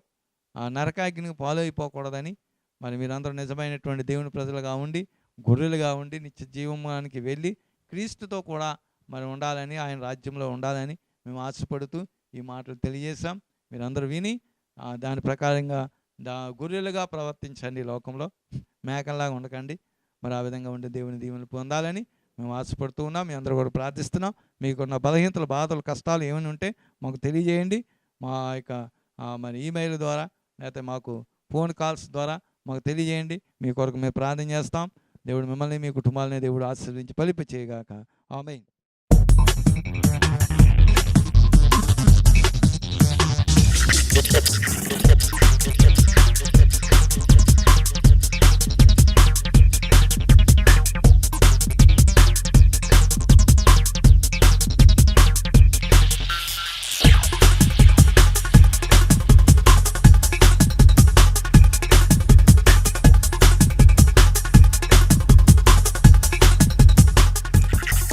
నరకాగ్నికి పాలైపోకూడదని మరి మీరందరూ నిజమైనటువంటి దేవుని ప్రజలుగా ఉండి, గొర్రెలుగా ఉండి నిత్య జీవమానికి వెళ్ళి క్రీస్తుతో కూడా మరి ఉండాలని, ఆయన రాజ్యంలో ఉండాలని మేము ఆశపడుతూ ఈ మాటలు తెలియజేశాం. మీరందరూ విని దాని ప్రకారంగా గొర్రెలుగా ప్రవర్తించండి. లోకంలో మేకల్లాగా ఉండకండి. మరి ఆ విధంగా ఉండే దేవుని దీవెనలు పొందాలని మేము ఆశపడుతూ ఉన్నాం. మీ అందరూ కూడా ప్రార్థిస్తున్నాం. మీకున్న బలహీనతలు, బాధలు, కష్టాలు ఏమైనా ఉంటే మాకు తెలియజేయండి. మా యొక్క మరి ఈమెయిల్ ద్వారా లేకపోతే మాకు ఫోన్ కాల్స్ ద్వారా మాకు తెలియజేయండి. మీ కొరకు మేము ప్రార్థన చేస్తాం. దేవుడు మిమ్మల్ని, మీ కుటుంబాలని దేవుడు ఆశీర్వదించి ఫలింప చేయగాక. ఆమేన్.